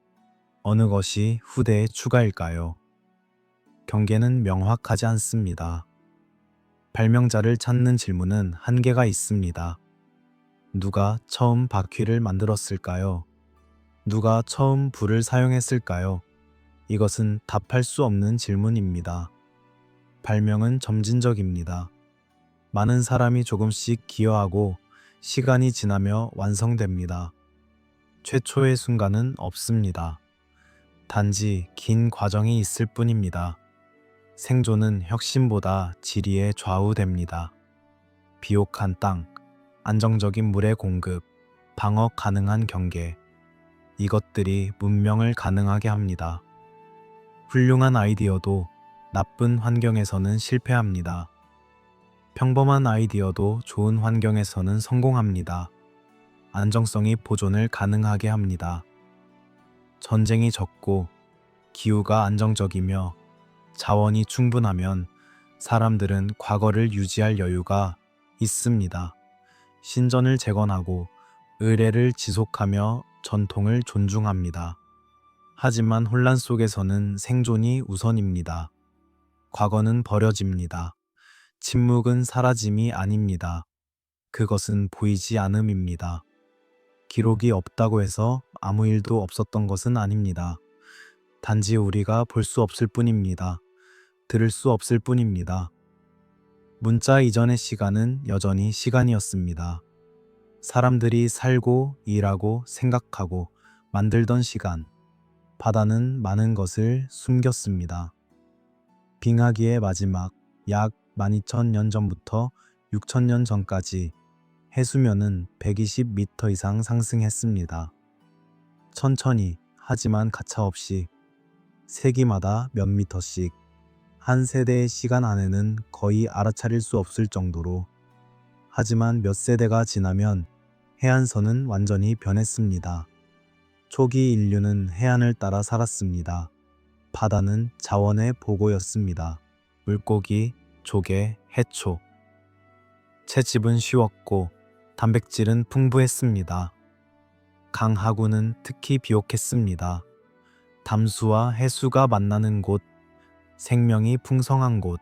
어느 것이 후대의 추가일까요? 경계는 명확하지 않습니다. 발명자를 찾는 질문은 한계가 있습니다. 누가 처음 바퀴를 만들었을까요? 누가 처음 불을 사용했을까요? 이것은 답할 수 없는 질문입니다. 발명은 점진적입니다. 많은 사람이 조금씩 기여하고 시간이 지나며 완성됩니다. 최초의 순간은 없습니다. 단지 긴 과정이 있을 뿐입니다. 생존은 혁신보다 지리에 좌우됩니다. 비옥한 땅, 안정적인 물의 공급, 방어 가능한 경계. 이것들이 문명을 가능하게 합니다. 훌륭한 아이디어도 나쁜 환경에서는 실패합니다. 평범한 아이디어도 좋은 환경에서는 성공합니다. 안정성이 보존을 가능하게 합니다. 전쟁이 적고 기후가 안정적이며 자원이 충분하면 사람들은 과거를 유지할 여유가 있습니다. 신전을 재건하고 의례를 지속하며 전통을 존중합니다. 하지만 혼란 속에서는 생존이 우선입니다. 과거는 버려집니다. 침묵은 사라짐이 아닙니다. 그것은 보이지 않음입니다. 기록이 없다고 해서 아무 일도 없었던 것은 아닙니다. 단지 우리가 볼 수 없을 뿐입니다. 들을 수 없을 뿐입니다. 문자 이전의 시간은 여전히 시간이었습니다. 사람들이 살고 일하고 생각하고 만들던 시간. 바다는 많은 것을 숨겼습니다. 빙하기의 마지막 약 12,000년 전부터 6,000년 전까지 해수면은 120m 이상 상승했습니다. 천천히 하지만 가차없이 세기마다 몇 미터씩 한 세대의 시간 안에는 거의 알아차릴 수 없을 정도로. 하지만 몇 세대가 지나면 해안선은 완전히 변했습니다. 초기 인류는 해안을 따라 살았습니다. 바다는 자원의 보고였습니다. 물고기, 조개, 해초. 채집은 쉬웠고 단백질은 풍부했습니다. 강하구는 특히 비옥했습니다. 담수와 해수가 만나는 곳, 생명이 풍성한 곳.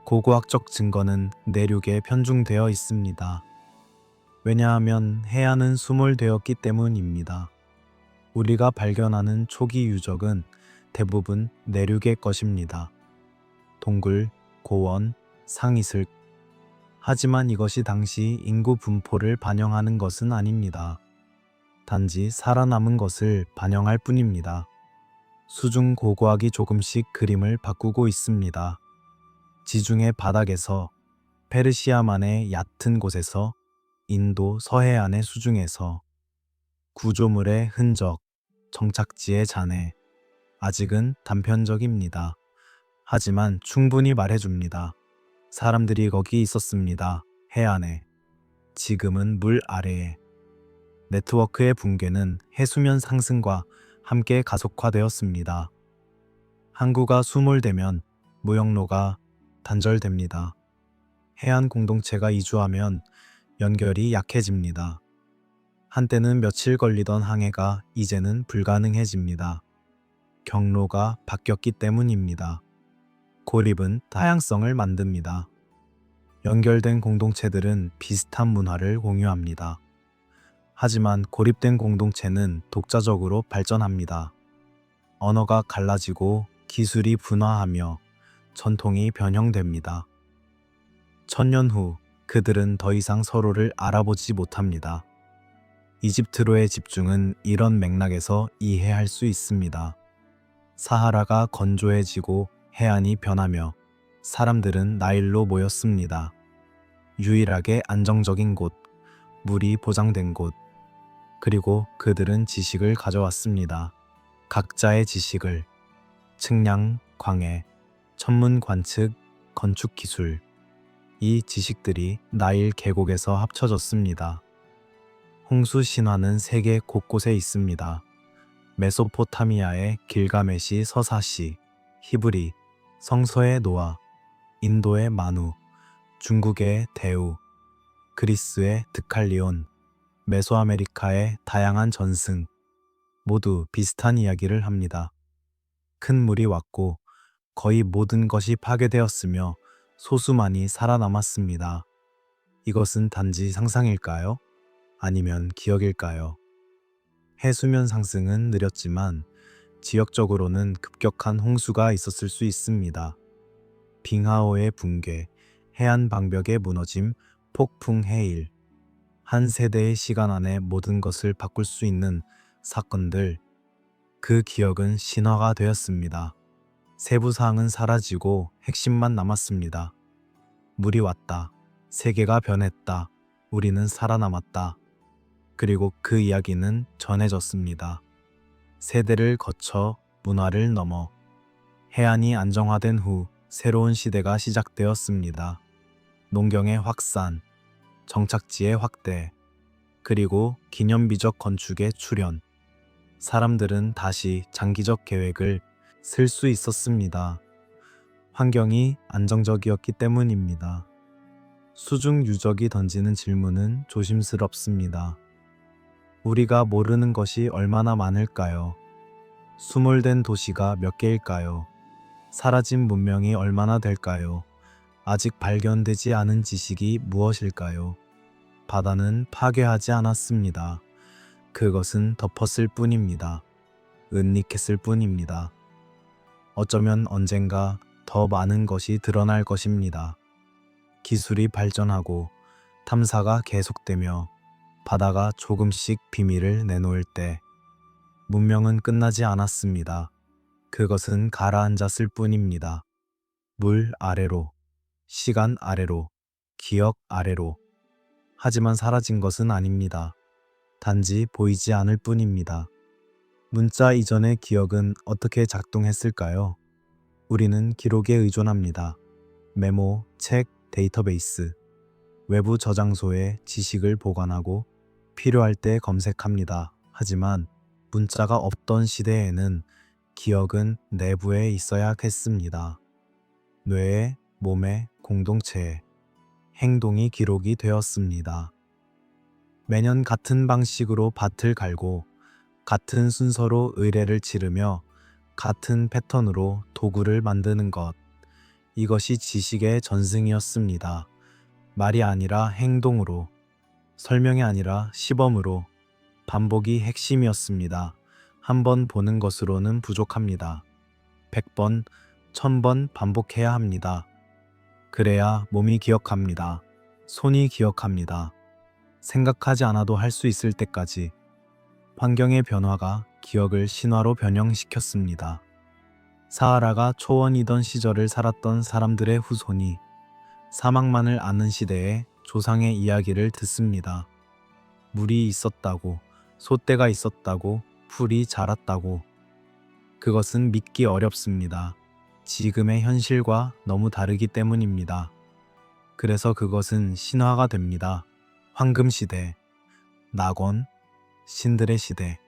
고고학적 증거는 내륙에 편중되어 있습니다. 왜냐하면 해안은 수몰되었기 때문입니다. 우리가 발견하는 초기 유적은 대부분 내륙의 것입니다. 동굴, 고원, 상이슬. 하지만 이것이 당시 인구 분포를 반영하는 것은 아닙니다. 단지 살아남은 것을 반영할 뿐입니다. 수중 고고학이 조금씩 그림을 바꾸고 있습니다. 지중해 바닥에서, 페르시아만의 얕은 곳에서, 인도 서해안의 수중에서. 구조물의 흔적, 정착지의 잔해. 아직은 단편적입니다. 하지만 충분히 말해줍니다. 사람들이 거기 있었습니다. 해안에. 지금은 물 아래에. 네트워크의 붕괴는 해수면 상승과 함께 가속화되었습니다. 항구가 수몰되면 무역로가 단절됩니다. 해안 공동체가 이주하면 연결이 약해집니다. 한때는 며칠 걸리던 항해가 이제는 불가능해집니다. 경로가 바뀌었기 때문입니다. 고립은 다양성을 만듭니다. 연결된 공동체들은 비슷한 문화를 공유합니다. 하지만 고립된 공동체는 독자적으로 발전합니다. 언어가 갈라지고 기술이 분화하며 전통이 변형됩니다. 1000년 후 그들은 더 이상 서로를 알아보지 못합니다. 이집트로의 집중은 이런 맥락에서 이해할 수 있습니다. 사하라가 건조해지고 해안이 변하며 사람들은 나일로 모였습니다. 유일하게 안정적인 곳, 물이 보장된 곳. 그리고 그들은 지식을 가져왔습니다. 각자의 지식을. 측량, 광해, 천문 관측, 건축 기술. 이 지식들이 나일 계곡에서 합쳐졌습니다. 홍수 신화는 세계 곳곳에 있습니다. 메소포타미아의 길가메시 서사시, 히브리, 성서의 노아, 인도의 마누, 중국의 대우, 그리스의 드칼리온, 메소아메리카의 다양한 전승. 모두 비슷한 이야기를 합니다. 큰 물이 왔고 거의 모든 것이 파괴되었으며 소수만이 살아남았습니다. 이것은 단지 상상일까요? 아니면 기억일까요? 해수면 상승은 느렸지만 지역적으로는 급격한 홍수가 있었을 수 있습니다. 빙하오의 붕괴, 해안 방벽의 무너짐, 폭풍 해일. 한 세대의 시간 안에 모든 것을 바꿀 수 있는 사건들. 그 기억은 신화가 되었습니다. 세부 사항은 사라지고 핵심만 남았습니다. 물이 왔다. 세계가 변했다. 우리는 살아남았다. 그리고 그 이야기는 전해졌습니다. 세대를 거쳐 문화를 넘어. 해안이 안정화된 후 새로운 시대가 시작되었습니다. 농경의 확산, 정착지의 확대, 그리고 기념비적 건축의 출현. 사람들은 다시 장기적 계획을 쓸 수 있었습니다. 환경이 안정적이었기 때문입니다. 수중 유적이 던지는 질문은 조심스럽습니다. 우리가 모르는 것이 얼마나 많을까요? 수몰된 도시가 몇 개일까요? 사라진 문명이 얼마나 될까요? 아직 발견되지 않은 지식이 무엇일까요? 바다는 파괴하지 않았습니다. 그것은 덮었을 뿐입니다. 은닉했을 뿐입니다. 어쩌면 언젠가 더 많은 것이 드러날 것입니다. 기술이 발전하고 탐사가 계속되며 바다가 조금씩 비밀을 내놓을 때 문명은 끝나지 않았습니다. 그것은 가라앉았을 뿐입니다. 물 아래로, 시간 아래로, 기억 아래로. 하지만 사라진 것은 아닙니다. 단지 보이지 않을 뿐입니다. 문자 이전의 기억은 어떻게 작동했을까요? 우리는 기록에 의존합니다. 메모, 책, 데이터베이스, 외부 저장소에 지식을 보관하고 필요할 때 검색합니다. 하지만 문자가 없던 시대에는 기억은 내부에 있어야 했습니다. 뇌에, 몸에, 공동체에 행동이 기록이 되었습니다. 매년 같은 방식으로 밭을 갈고 같은 순서로 의뢰를 치르며 같은 패턴으로 도구를 만드는 것. 이것이 지식의 전승이었습니다. 말이 아니라 행동으로, 설명이 아니라 시범으로, 반복이 핵심이었습니다. 한 번 보는 것으로는 부족합니다. 100번, 1000번 반복해야 합니다. 그래야 몸이 기억합니다. 손이 기억합니다. 생각하지 않아도 할 수 있을 때까지. 환경의 변화가 기억을 신화로 변형시켰습니다. 사하라가 초원이던 시절을 살았던 사람들의 후손이 사막만을 아는 시대에 조상의 이야기를 듣습니다. 물이 있었다고, 소떼가 있었다고, 풀이 자랐다고. 그것은 믿기 어렵습니다. 지금의 현실과 너무 다르기 때문입니다. 그래서 그것은 신화가 됩니다. 황금시대, 낙원, 신들의 시대.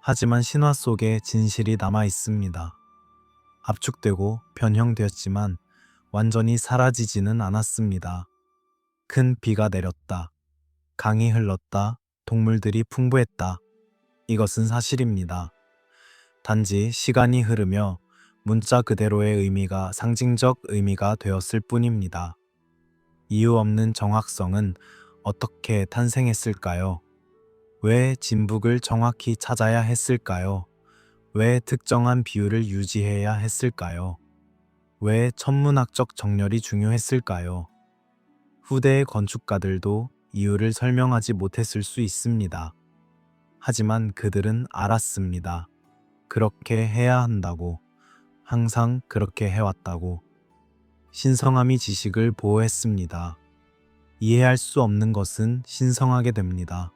하지만 신화 속에 진실이 남아 있습니다. 압축되고 변형되었지만 완전히 사라지지는 않았습니다. 큰 비가 내렸다. 강이 흘렀다. 동물들이 풍부했다. 이것은 사실입니다. 단지 시간이 흐르며 문자 그대로의 의미가 상징적 의미가 되었을 뿐입니다. 이유 없는 정확성은 어떻게 탄생했을까요? 왜 진북을 정확히 찾아야 했을까요? 왜 특정한 비율을 유지해야 했을까요? 왜 천문학적 정렬이 중요했을까요? 후대의 건축가들도 이유를 설명하지 못했을 수 있습니다. 하지만 그들은 알았습니다. 그렇게 해야 한다고, 항상 그렇게 해왔다고. 신성함이 지식을 보호했습니다. 이해할 수 없는 것은 신성하게 됩니다.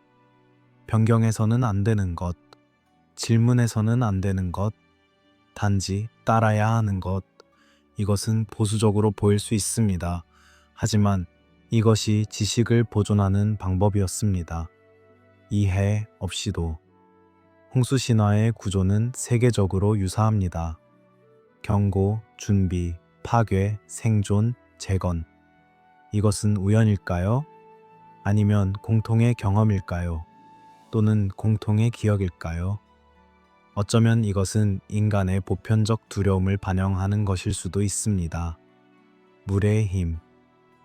변경해서는 안 되는 것, 질문해서는 안 되는 것, 단지 따라야 하는 것. 이것은 보수적으로 보일 수 있습니다. 하지만 이것이 지식을 보존하는 방법이었습니다. 이해 없이도. 홍수 신화의 구조는 세계적으로 유사합니다. 경고, 준비, 파괴, 생존, 재건. 이것은 우연일까요? 아니면 공통의 경험일까요? 또는 공통의 기억일까요? 어쩌면 이것은 인간의 보편적 두려움을 반영하는 것일 수도 있습니다. 물의 힘,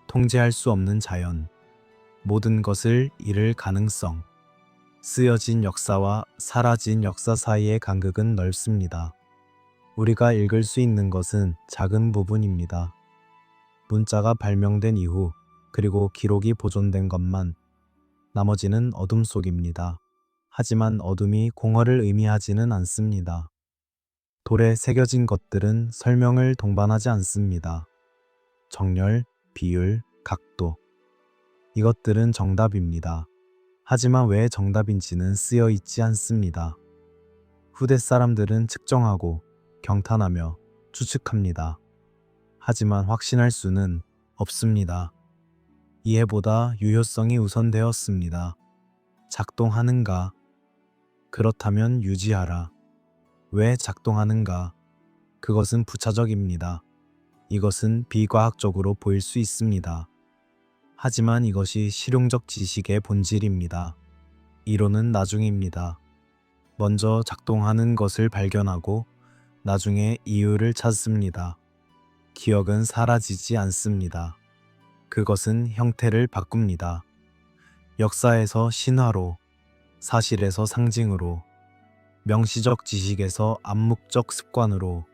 통제할 수 없는 자연, 모든 것을 잃을 가능성. 쓰여진 역사와 사라진 역사 사이의 간극은 넓습니다. 우리가 읽을 수 있는 것은 작은 부분입니다. 문자가 발명된 이후, 그리고 기록이 보존된 것만. 나머지는 어둠 속입니다. 하지만 어둠이 공허를 의미하지는 않습니다. 돌에 새겨진 것들은 설명을 동반하지 않습니다. 정렬, 비율, 각도. 이것들은 정답입니다. 하지만 왜 정답인지는 쓰여 있지 않습니다. 후대 사람들은 측정하고 경탄하며 추측합니다. 하지만 확신할 수는 없습니다. 이해보다 유효성이 우선되었습니다. 작동하는가? 그렇다면 유지하라. 왜 작동하는가? 그것은 부차적입니다. 이것은 비과학적으로 보일 수 있습니다. 하지만 이것이 실용적 지식의 본질입니다. 이론은 나중입니다. 먼저 작동하는 것을 발견하고 나중에 이유를 찾습니다. 기억은 사라지지 않습니다. 그것은 형태를 바꿉니다. 역사에서 신화로, 사실에서 상징으로, 명시적 지식에서 암묵적 습관으로.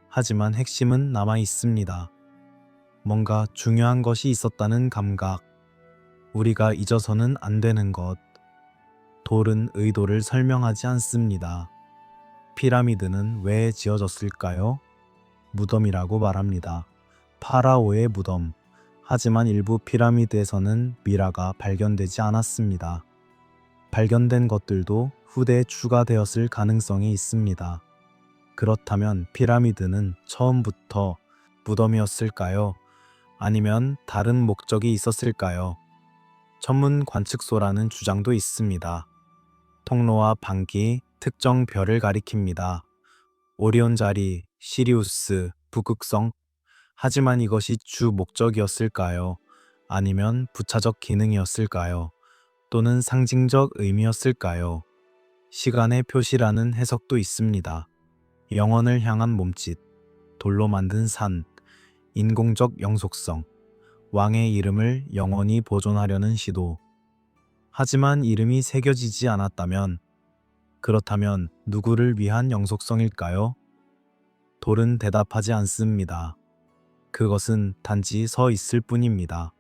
하지만 핵심은 남아 있습니다. 뭔가 중요한 것이 있었다는 감각, 우리가 잊어서는 안 되는 것. 돌은 의도를 설명하지 않습니다. 피라미드는 왜 지어졌을까요? 무덤이라고 말합니다. 파라오의 무덤. 하지만 일부 피라미드에서는 미라가 발견되지 않았습니다. 발견된 것들도 후대에 추가되었을 가능성이 있습니다. 그렇다면 피라미드는 처음부터 무덤이었을까요? 아니면 다른 목적이 있었을까요? 천문 관측소라는 주장도 있습니다. 통로와 방기, 특정 별을 가리킵니다. 오리온 자리, 시리우스, 북극성. 하지만 이것이 주 목적이었을까요? 아니면 부차적 기능이었을까요? 또는 상징적 의미였을까요? 시간의 표시라는 해석도 있습니다. 영원을 향한 몸짓, 돌로 만든 산, 인공적 영속성, 왕의 이름을 영원히 보존하려는 시도. 하지만 이름이 새겨지지 않았다면, 그렇다면 누구를 위한 영속성일까요? 돌은 대답하지 않습니다. 그것은 단지 서 있을 뿐입니다.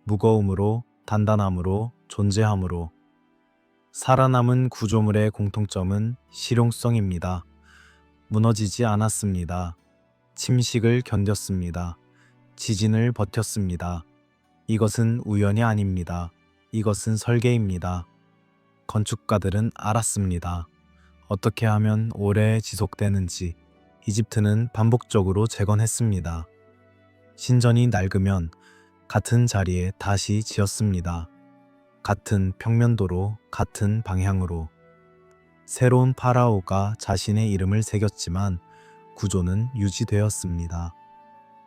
무거움으로, 단단함으로, 존재함으로. 살아남은 구조물의 공통점은 실용성입니다. 무너지지 않았습니다. 침식을 견뎠습니다. 지진을 버텼습니다. 이것은 우연이 아닙니다. 이것은 설계입니다. 건축가들은 알았습니다. 어떻게 하면 오래 지속되는지. 이집트는 반복적으로 재건했습니다. 신전이 낡으면 같은 자리에 다시 지었습니다. 같은 평면도로, 같은 방향으로. 새로운 파라오가 자신의 이름을 새겼지만 구조는 유지되었습니다.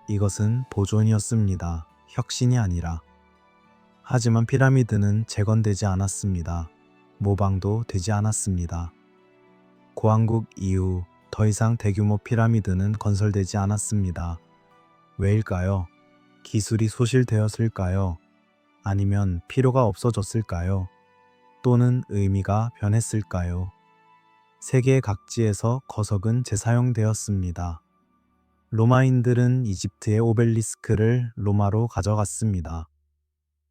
이것은 보존이었습니다. 혁신이 아니라. 하지만 피라미드는 재건되지 않았습니다. 모방도 되지 않았습니다. 고왕국 이후 더 이상 대규모 피라미드는 건설되지 않았습니다. 왜일까요? 기술이 소실되었을까요? 아니면 필요가 없어졌을까요? 또는 의미가 변했을까요? 세계 각지에서 거석은 재사용되었습니다. 로마인들은 이집트의 오벨리스크를 로마로 가져갔습니다.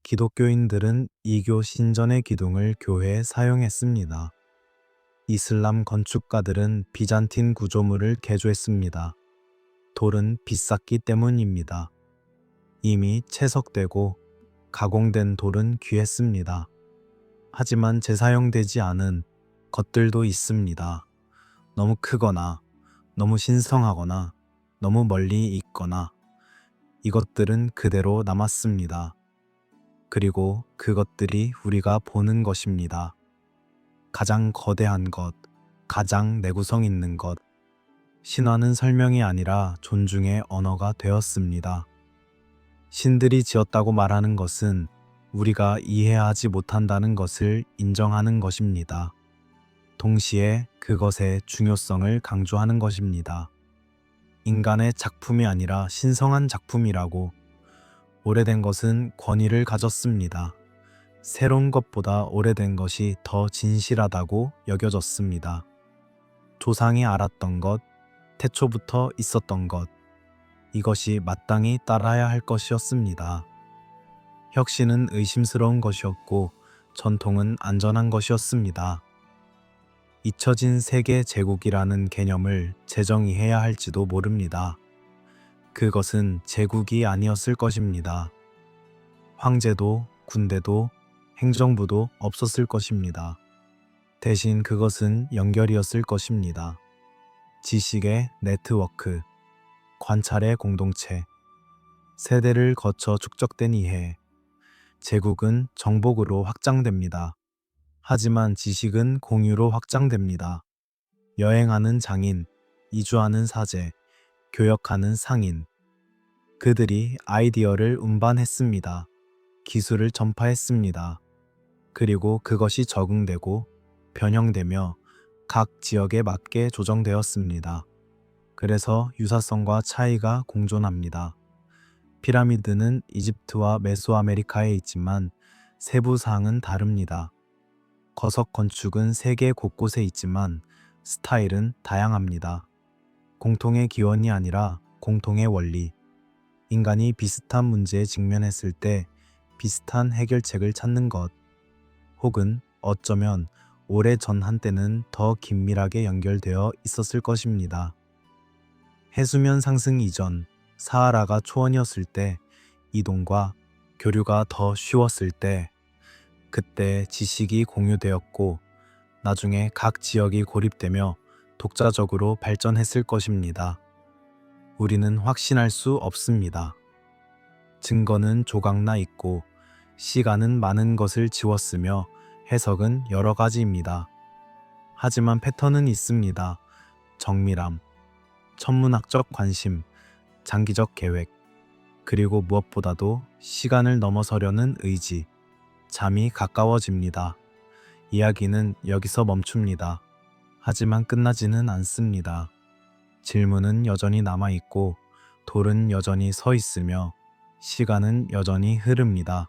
기독교인들은 이교 신전의 기둥을 교회에 사용했습니다. 이슬람 건축가들은 비잔틴 구조물을 개조했습니다. 돌은 비쌌기 때문입니다. 이미 채석되고 가공된 돌은 귀했습니다. 하지만 재사용되지 않은 것들도 있습니다. 너무 크거나, 너무 신성하거나, 너무 멀리 있거나, 이것들은 그대로 남았습니다. 그리고 그것들이 우리가 보는 것입니다. 가장 거대한 것, 가장 내구성 있는 것. 신화는 설명이 아니라 존중의 언어가 되었습니다. 신들이 지었다고 말하는 것은 우리가 이해하지 못한다는 것을 인정하는 것입니다. 동시에 그것의 중요성을 강조하는 것입니다. 인간의 작품이 아니라 신성한 작품이라고. 오래된 것은 권위를 가졌습니다. 새로운 것보다 오래된 것이 더 진실하다고 여겨졌습니다. 조상이 알았던 것, 태초부터 있었던 것, 이것이 마땅히 따라야 할 것이었습니다. 혁신은 의심스러운 것이었고 전통은 안전한 것이었습니다. 잊혀진 세계 제국이라는 개념을 재정의해야 할지도 모릅니다. 그것은 제국이 아니었을 것입니다. 황제도, 군대도, 행정부도 없었을 것입니다. 대신 그것은 연결이었을 것입니다. 지식의 네트워크, 관찰의 공동체, 세대를 거쳐 축적된 이해. 제국은 정복으로 확장됩니다. 하지만 지식은 공유로 확장됩니다. 여행하는 장인, 이주하는 사제, 교역하는 상인. 그들이 아이디어를 운반했습니다. 기술을 전파했습니다. 그리고 그것이 적응되고 변형되며 각 지역에 맞게 조정되었습니다. 그래서 유사성과 차이가 공존합니다. 피라미드는 이집트와 메소아메리카에 있지만 세부 사항은 다릅니다. 거석 건축은 세계 곳곳에 있지만 스타일은 다양합니다. 공통의 기원이 아니라 공통의 원리. 인간이 비슷한 문제에 직면했을 때 비슷한 해결책을 찾는 것, 혹은 어쩌면 오래전 한때는 더 긴밀하게 연결되어 있었을 것입니다. 해수면 상승 이전, 사하라가 초원이었을 때, 이동과 교류가 더 쉬웠을 때, 그때 지식이 공유되었고 나중에 각 지역이 고립되며 독자적으로 발전했을 것입니다. 우리는 확신할 수 없습니다. 증거는 조각나 있고 시간은 많은 것을 지웠으며 해석은 여러 가지입니다. 하지만 패턴은 있습니다. 정밀함, 천문학적 관심, 장기적 계획, 그리고 무엇보다도 시간을 넘어서려는 의지, 잠이 가까워집니다. 이야기는 여기서 멈춥니다. 하지만 끝나지는 않습니다. 질문은 여전히 남아있고 돌은 여전히 서 있으며 시간은 여전히 흐릅니다.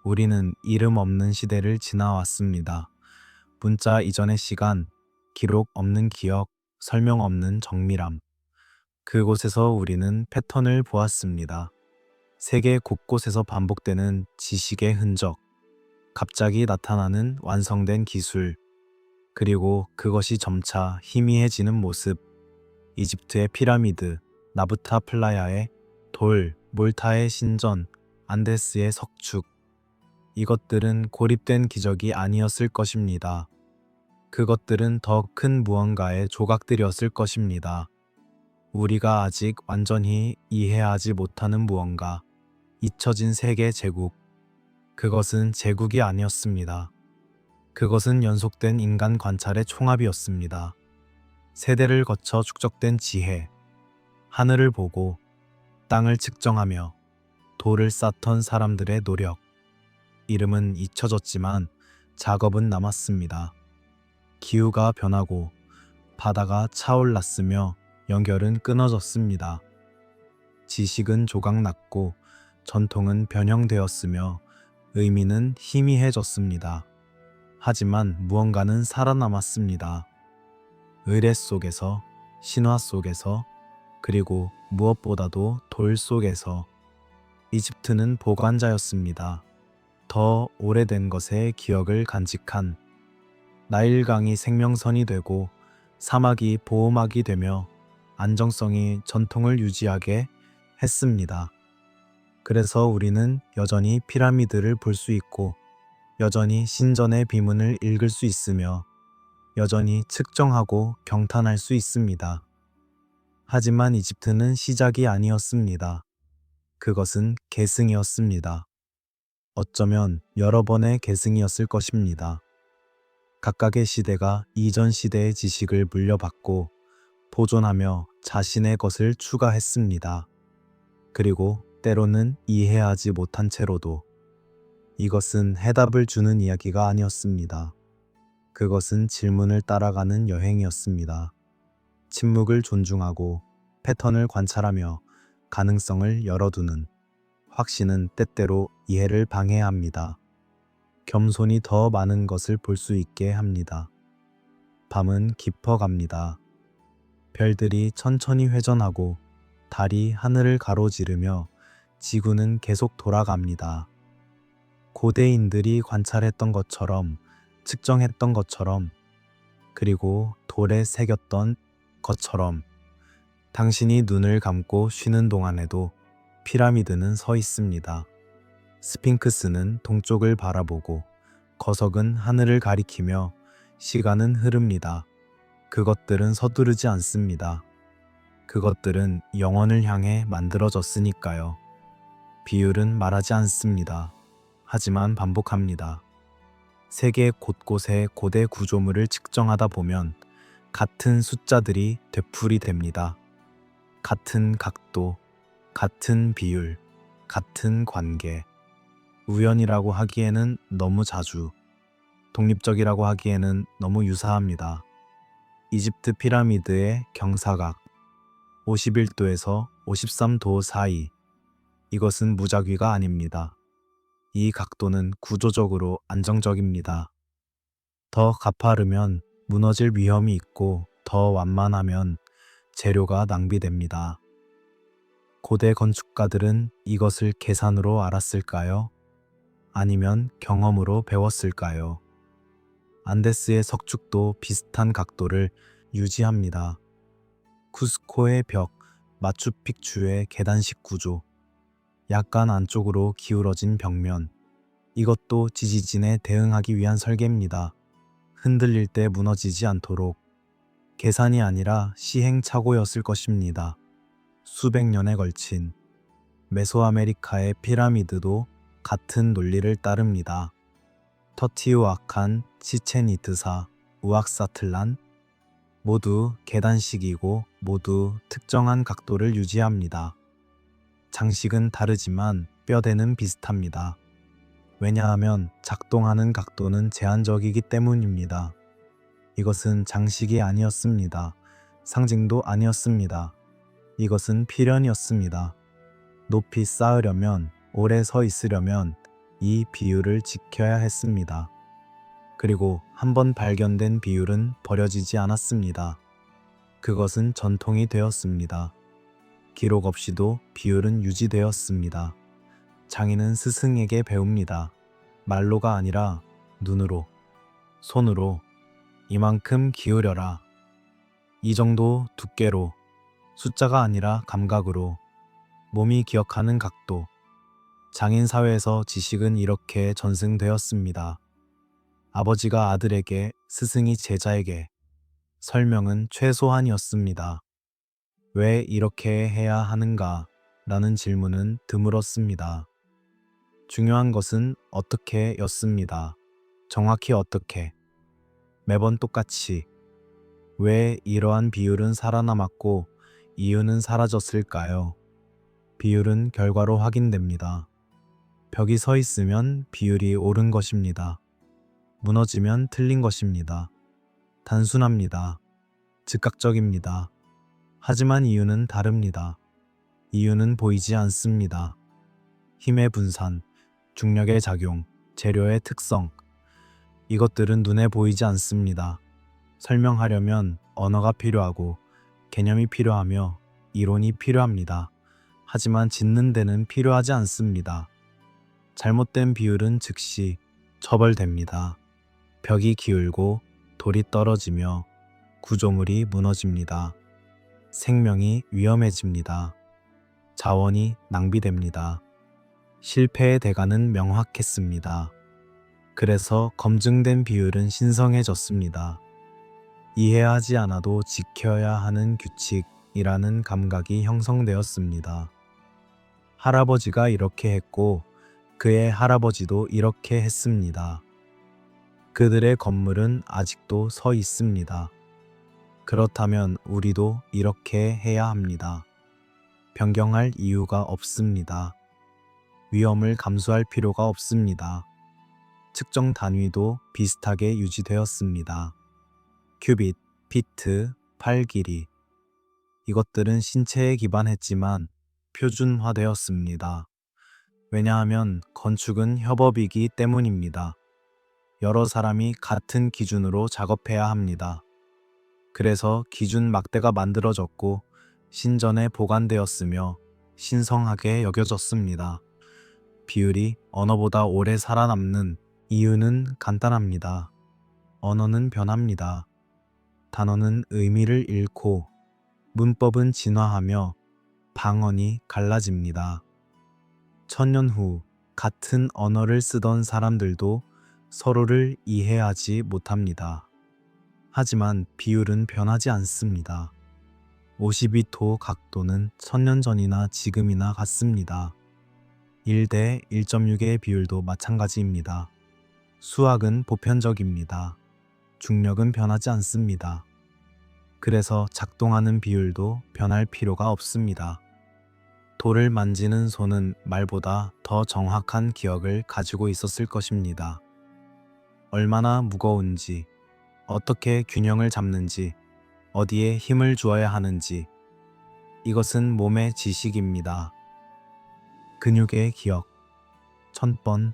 우리는 이름 없는 시대를 지나왔습니다. 문자 이전의 시간, 기록 없는 기억, 설명 없는 정밀함. 그곳에서 우리는 패턴을 보았습니다. 세계 곳곳에서 반복되는 지식의 흔적, 갑자기 나타나는 완성된 기술, 그리고 그것이 점차 희미해지는 모습. 이집트의 피라미드, 나부타 플라야의 돌, 몰타의 신전, 안데스의 석축. 이것들은 고립된 기적이 아니었을 것입니다. 그것들은 더 큰 무언가의 조각들이었을 것입니다. 우리가 아직 완전히 이해하지 못하는 무언가, 잊혀진 세계 제국. 그것은 제국이 아니었습니다. 그것은 연속된 인간 관찰의 총합이었습니다. 세대를 거쳐 축적된 지혜, 하늘을 보고 땅을 측정하며 돌을 쌓던 사람들의 노력. 이름은 잊혀졌지만 작업은 남았습니다. 기후가 변하고 바다가 차올랐으며 연결은 끊어졌습니다. 지식은 조각났고 전통은 변형되었으며 의미는 희미해졌습니다. 하지만 무언가는 살아남았습니다. 의례 속에서, 신화 속에서, 그리고 무엇보다도 돌 속에서. 이집트는 보관자였습니다. 더 오래된 것의 기억을 간직한. 나일강이 생명선이 되고 사막이 보호막이 되며 안정성이 전통을 유지하게 했습니다. 그래서 우리는 여전히 피라미드를 볼 수 있고 여전히 신전의 비문을 읽을 수 있으며 여전히 측정하고 경탄할 수 있습니다. 하지만 이집트는 시작이 아니었습니다. 그것은 계승이었습니다. 어쩌면 여러 번의 계승이었을 것입니다. 각각의 시대가 이전 시대의 지식을 물려받고 보존하며 자신의 것을 추가했습니다. 그리고 때로는 이해하지 못한 채로도. 이것은 해답을 주는 이야기가 아니었습니다. 그것은 질문을 따라가는 여행이었습니다. 침묵을 존중하고 패턴을 관찰하며 가능성을 열어두는 확신은 때때로 이해를 방해합니다. 겸손히 더 많은 것을 볼 수 있게 합니다. 밤은 깊어갑니다. 별들이 천천히 회전하고 달이 하늘을 가로지르며 지구는 계속 돌아갑니다. 고대인들이 관찰했던 것처럼, 측정했던 것처럼, 그리고 돌에 새겼던 것처럼 당신이 눈을 감고 쉬는 동안에도 피라미드는 서 있습니다. 스핑크스는 동쪽을 바라보고 거석은 하늘을 가리키며 시간은 흐릅니다. 그것들은 서두르지 않습니다. 그것들은 영원을 향해 만들어졌으니까요. 비율은 말하지 않습니다. 하지만 반복합니다. 세계 곳곳의 고대 구조물을 측정하다 보면 같은 숫자들이 되풀이 됩니다. 같은 각도, 같은 비율, 같은 관계. 우연이라고 하기에는 너무 자주, 독립적이라고 하기에는 너무 유사합니다. 이집트 피라미드의 경사각 51도에서 53도 사이. 이것은 무작위가 아닙니다. 이 각도는 구조적으로 안정적입니다. 더 가파르면 무너질 위험이 있고 더 완만하면 재료가 낭비됩니다. 고대 건축가들은 이것을 계산으로 알았을까요? 아니면 경험으로 배웠을까요? 안데스의 석축도 비슷한 각도를 유지합니다. 쿠스코의 벽, 마추픽추의 계단식 구조, 약간 안쪽으로 기울어진 벽면, 이것도 지지진에 대응하기 위한 설계입니다. 흔들릴 때 무너지지 않도록. 계산이 아니라 시행착오였을 것입니다. 수백 년에 걸친. 메소아메리카의 피라미드도 같은 논리를 따릅니다. 터티우아칸, 치첸이트사, 우악사틀란 모두 계단식이고 모두 특정한 각도를 유지합니다. 장식은 다르지만 뼈대는 비슷합니다. 왜냐하면 작동하는 각도는 제한적이기 때문입니다. 이것은 장식이 아니었습니다. 상징도 아니었습니다. 이것은 필연이었습니다. 높이 쌓으려면, 오래 서 있으려면 이 비율을 지켜야 했습니다. 그리고 한번 발견된 비율은 버려지지 않았습니다. 그것은 전통이 되었습니다. 기록 없이도 비율은 유지되었습니다. 장인은 스승에게 배웁니다. 말로가 아니라 눈으로, 손으로. 이만큼 기울여라. 이 정도 두께로. 숫자가 아니라 감각으로. 몸이 기억하는 각도. 장인 사회에서 지식은 이렇게 전승되었습니다. 아버지가 아들에게, 스승이 제자에게. 설명은 최소한이었습니다. 왜 이렇게 해야 하는가? 라는 질문은 드물었습니다. 중요한 것은 어떻게 였습니다. 정확히 어떻게. 매번 똑같이. 왜 이러한 비율은 살아남았고 이유는 사라졌을까요? 비율은 결과로 확인됩니다. 벽이 서 있으면 비율이 옳은 것입니다. 무너지면 틀린 것입니다. 단순합니다. 즉각적입니다. 하지만 이유는 다릅니다. 이유는 보이지 않습니다. 힘의 분산, 중력의 작용, 재료의 특성. 이것들은 눈에 보이지 않습니다. 설명하려면 언어가 필요하고 개념이 필요하며 이론이 필요합니다. 하지만 짓는 데는 필요하지 않습니다. 잘못된 비율은 즉시 처벌됩니다. 벽이 기울고 돌이 떨어지며 구조물이 무너집니다. 생명이 위험해집니다. 자원이 낭비됩니다. 실패의 대가는 명확했습니다. 그래서 검증된 비율은 신성해졌습니다. 이해하지 않아도 지켜야 하는 규칙이라는 감각이 형성되었습니다. 할아버지가 이렇게 했고 그의 할아버지도 이렇게 했습니다. 그들의 건물은 아직도 서 있습니다. 그렇다면 우리도 이렇게 해야 합니다. 변경할 이유가 없습니다. 위험을 감수할 필요가 없습니다. 측정 단위도 비슷하게 유지되었습니다. 큐빗, 피트, 팔 길이. 이것들은 신체에 기반했지만 표준화되었습니다. 왜냐하면 건축은 협업이기 때문입니다. 여러 사람이 같은 기준으로 작업해야 합니다. 그래서 기준 막대가 만들어졌고 신전에 보관되었으며 신성하게 여겨졌습니다. 비율이 언어보다 오래 살아남는 이유는 간단합니다. 언어는 변합니다. 단어는 의미를 잃고 문법은 진화하며 방언이 갈라집니다. 천년 후 같은 언어를 쓰던 사람들도 서로를 이해하지 못합니다. 하지만 비율은 변하지 않습니다. 52도 각도는 1000년 전이나 지금이나 같습니다. 1대 1.6의 비율도 마찬가지입니다. 수학은 보편적입니다. 중력은 변하지 않습니다. 그래서 작동하는 비율도 변할 필요가 없습니다. 돌을 만지는 손은 말보다 더 정확한 기억을 가지고 있었을 것입니다. 얼마나 무거운지, 어떻게 균형을 잡는지, 어디에 힘을 주어야 하는지, 이것은 몸의 지식입니다. 근육의 기억, 1000번,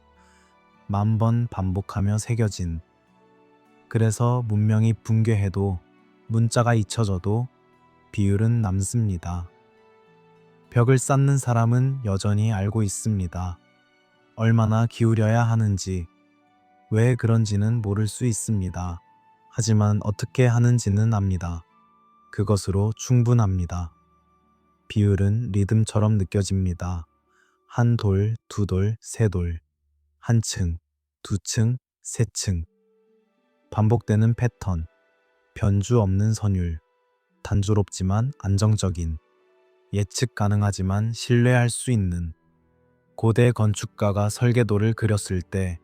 10,000번 반복하며 새겨진. 그래서 문명이 붕괴해도 문자가 잊혀져도 비율은 남습니다. 벽을 쌓는 사람은 여전히 알고 있습니다. 얼마나 기울여야 하는지, 왜 그런지는 모를 수 있습니다. 하지만 어떻게 하는지는 압니다. 그것으로 충분합니다. 비율은 리듬처럼 느껴집니다. 한 돌, 두 돌, 세 돌, 한 층, 두 층, 세 층. 반복되는 패턴, 변주 없는 선율, 단조롭지만 안정적인, 예측 가능하지만 신뢰할 수 있는. 고대 건축가가 설계도를 그렸을 때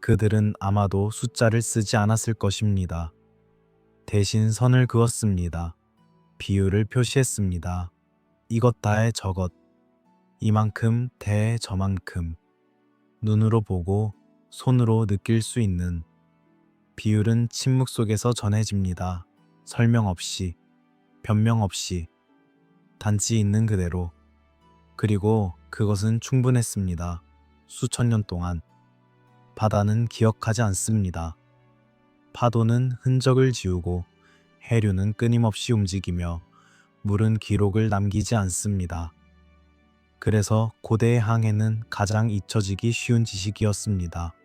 그들은 아마도 숫자를 쓰지 않았을 것입니다. 대신 선을 그었습니다. 비율을 표시했습니다. 이것 다에 저것, 이만큼 대 저만큼. 눈으로 보고 손으로 느낄 수 있는. 비율은 침묵 속에서 전해집니다. 설명 없이, 변명 없이, 단지 있는 그대로. 그리고 그것은 충분했습니다. 수천 년 동안. 바다는 기억하지 않습니다. 파도는 흔적을 지우고 해류는 끊임없이 움직이며 물은 기록을 남기지 않습니다. 그래서 고대의 항해는 가장 잊혀지기 쉬운 지식이었습니다.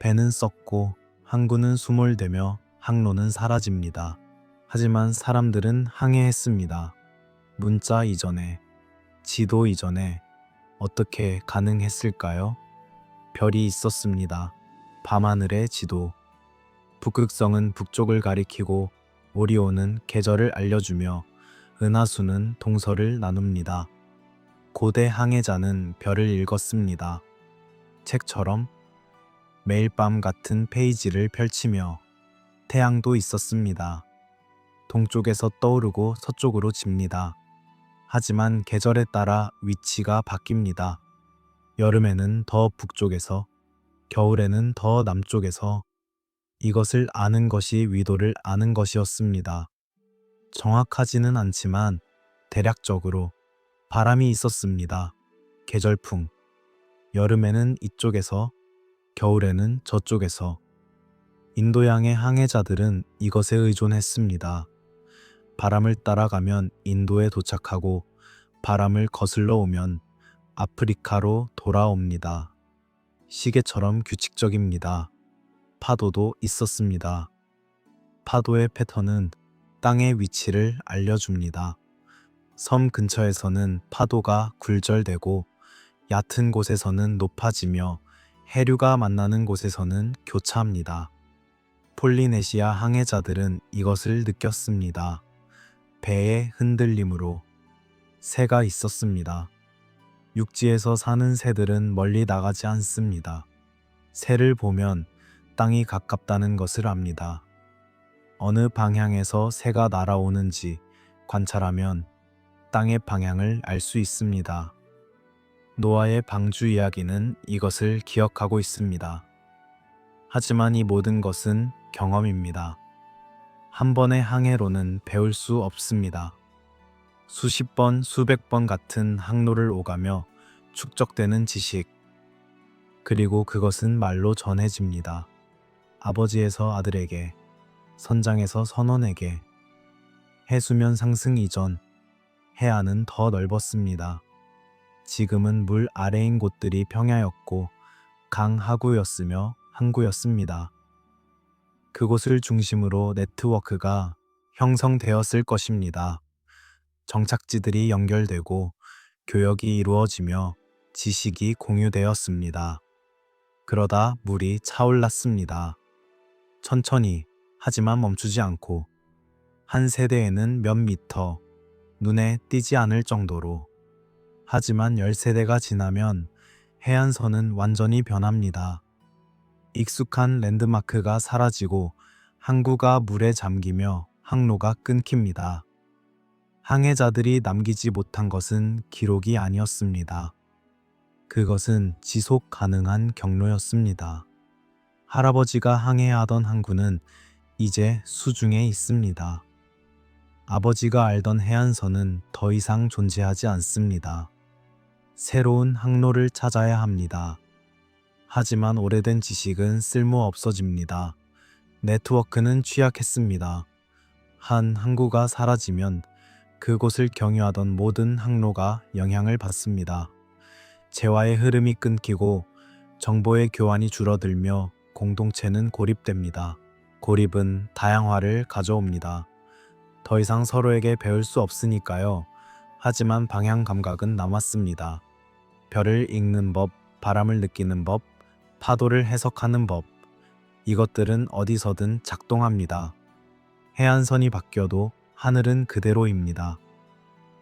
배는 썩고 항구는 수몰되며 항로는 사라집니다. 하지만 사람들은 항해했습니다. 문자 이전에, 지도 이전에. 어떻게 가능했을까요? 별이 있었습니다. 밤하늘의 지도. 북극성은 북쪽을 가리키고 오리온은 계절을 알려주며 은하수는 동서를 나눕니다. 고대 항해자는 별을 읽었습니다. 책처럼 매일 밤 같은 페이지를 펼치며. 태양도 있었습니다. 동쪽에서 떠오르고 서쪽으로 집니다. 하지만 계절에 따라 위치가 바뀝니다. 여름에는 더 북쪽에서, 겨울에는 더 남쪽에서. 이것을 아는 것이 위도를 아는 것이었습니다. 정확하지는 않지만 대략적으로 바람이 있었습니다. 계절풍. 여름에는 이쪽에서, 겨울에는 저쪽에서. 인도양의 항해자들은 이것에 의존했습니다. 바람을 따라가면 인도에 도착하고 바람을 거슬러 오면 아프리카로 돌아옵니다. 시계처럼 규칙적입니다. 파도도 있었습니다. 파도의 패턴은 땅의 위치를 알려줍니다. 섬 근처에서는 파도가 굴절되고 얕은 곳에서는 높아지며 해류가 만나는 곳에서는 교차합니다. 폴리네시아 항해자들은 이것을 느꼈습니다. 배의 흔들림으로. 새가 있었습니다. 육지에서 사는 새들은 멀리 나가지 않습니다. 새를 보면 땅이 가깝다는 것을 압니다. 어느 방향에서 새가 날아오는지 관찰하면 땅의 방향을 알 수 있습니다. 노아의 방주 이야기는 이것을 기억하고 있습니다. 하지만 이 모든 것은 경험입니다. 한 번의 항해로는 배울 수 없습니다. 수십 번, 수백 번 같은 항로를 오가며 축적되는 지식. 그리고 그것은 말로 전해집니다. 아버지에서 아들에게, 선장에서 선원에게. 해수면 상승 이전, 해안은 더 넓었습니다. 지금은 물 아래인 곳들이 평야였고 강 하구였으며 항구였습니다. 그곳을 중심으로 네트워크가 형성되었을 것입니다. 정착지들이 연결되고 교역이 이루어지며 지식이 공유되었습니다. 그러다 물이 차올랐습니다. 천천히, 하지만 멈추지 않고. 한 세대에는 몇 미터, 눈에 띄지 않을 정도로. 하지만 10세대가 지나면 해안선은 완전히 변합니다. 익숙한 랜드마크가 사라지고 항구가 물에 잠기며 항로가 끊깁니다. 항해자들이 남기지 못한 것은 기록이 아니었습니다. 그것은 지속 가능한 경로였습니다. 할아버지가 항해하던 항구는 이제 수중에 있습니다. 아버지가 알던 해안선은 더 이상 존재하지 않습니다. 새로운 항로를 찾아야 합니다. 하지만 오래된 지식은 쓸모 없어집니다. 네트워크는 취약했습니다. 한 항구가 사라지면 그곳을 경유하던 모든 항로가 영향을 받습니다. 재화의 흐름이 끊기고 정보의 교환이 줄어들며 공동체는 고립됩니다. 고립은 다양화를 가져옵니다. 더 이상 서로에게 배울 수 없으니까요. 하지만 방향 감각은 남았습니다. 별을 읽는 법, 바람을 느끼는 법, 파도를 해석하는 법. 이것들은 어디서든 작동합니다. 해안선이 바뀌어도 하늘은 그대로입니다.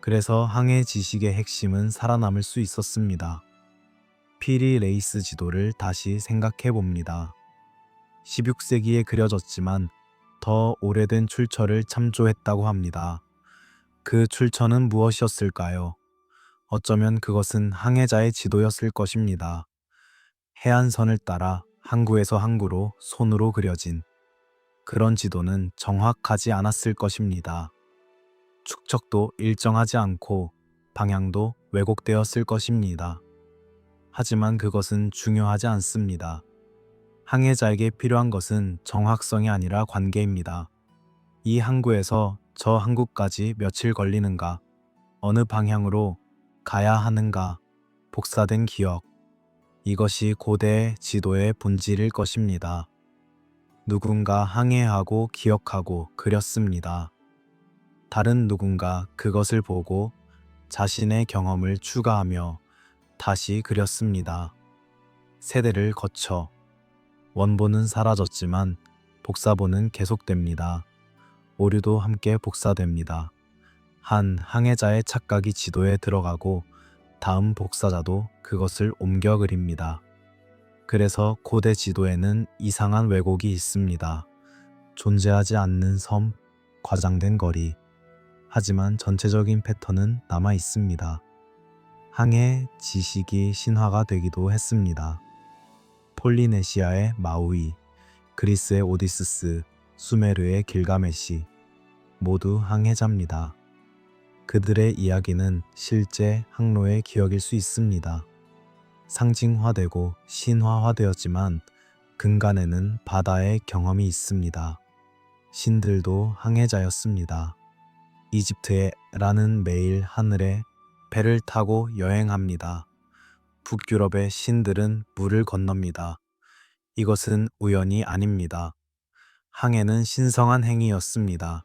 그래서 항해 지식의 핵심은 살아남을 수 있었습니다. 피리 레이스 지도를 다시 생각해 봅니다. 16세기에 그려졌지만 더 오래된 출처를 참조했다고 합니다. 그 출처는 무엇이었을까요? 어쩌면 그것은 항해자의 지도였을 것입니다. 해안선을 따라 항구에서 항구로 손으로 그려진 그런 지도는 정확하지 않았을 것입니다. 축척도 일정하지 않고 방향도 왜곡되었을 것입니다. 하지만 그것은 중요하지 않습니다. 항해자에게 필요한 것은 정확성이 아니라 관계입니다. 이 항구에서 저 항구까지 며칠 걸리는가, 어느 방향으로 가야 하는가, 복사된 기억. 이것이 고대 지도의 본질일 것입니다. 누군가 항해하고 기억하고 그렸습니다. 다른 누군가 그것을 보고 자신의 경험을 추가하며 다시 그렸습니다. 세대를 거쳐 원본은 사라졌지만 복사본은 계속됩니다. 오류도 함께 복사됩니다. 한 항해자의 착각이 지도에 들어가고 다음 복사자도 그것을 옮겨 그립니다. 그래서 고대 지도에는 이상한 왜곡이 있습니다. 존재하지 않는 섬, 과장된 거리. 하지만 전체적인 패턴은 남아 있습니다. 항해 지식이 신화가 되기도 했습니다. 폴리네시아의 마우이, 그리스의 오디시스, 수메르의 길가메시 모두 항해자입니다. 그들의 이야기는 실제 항로의 기억일 수 있습니다. 상징화되고 신화화되었지만 근간에는 바다의 경험이 있습니다. 신들도 항해자였습니다. 이집트의 라는 매일 하늘에 배를 타고 여행합니다. 북유럽의 신들은 물을 건넙니다. 이것은 우연이 아닙니다. 항해는 신성한 행위였습니다.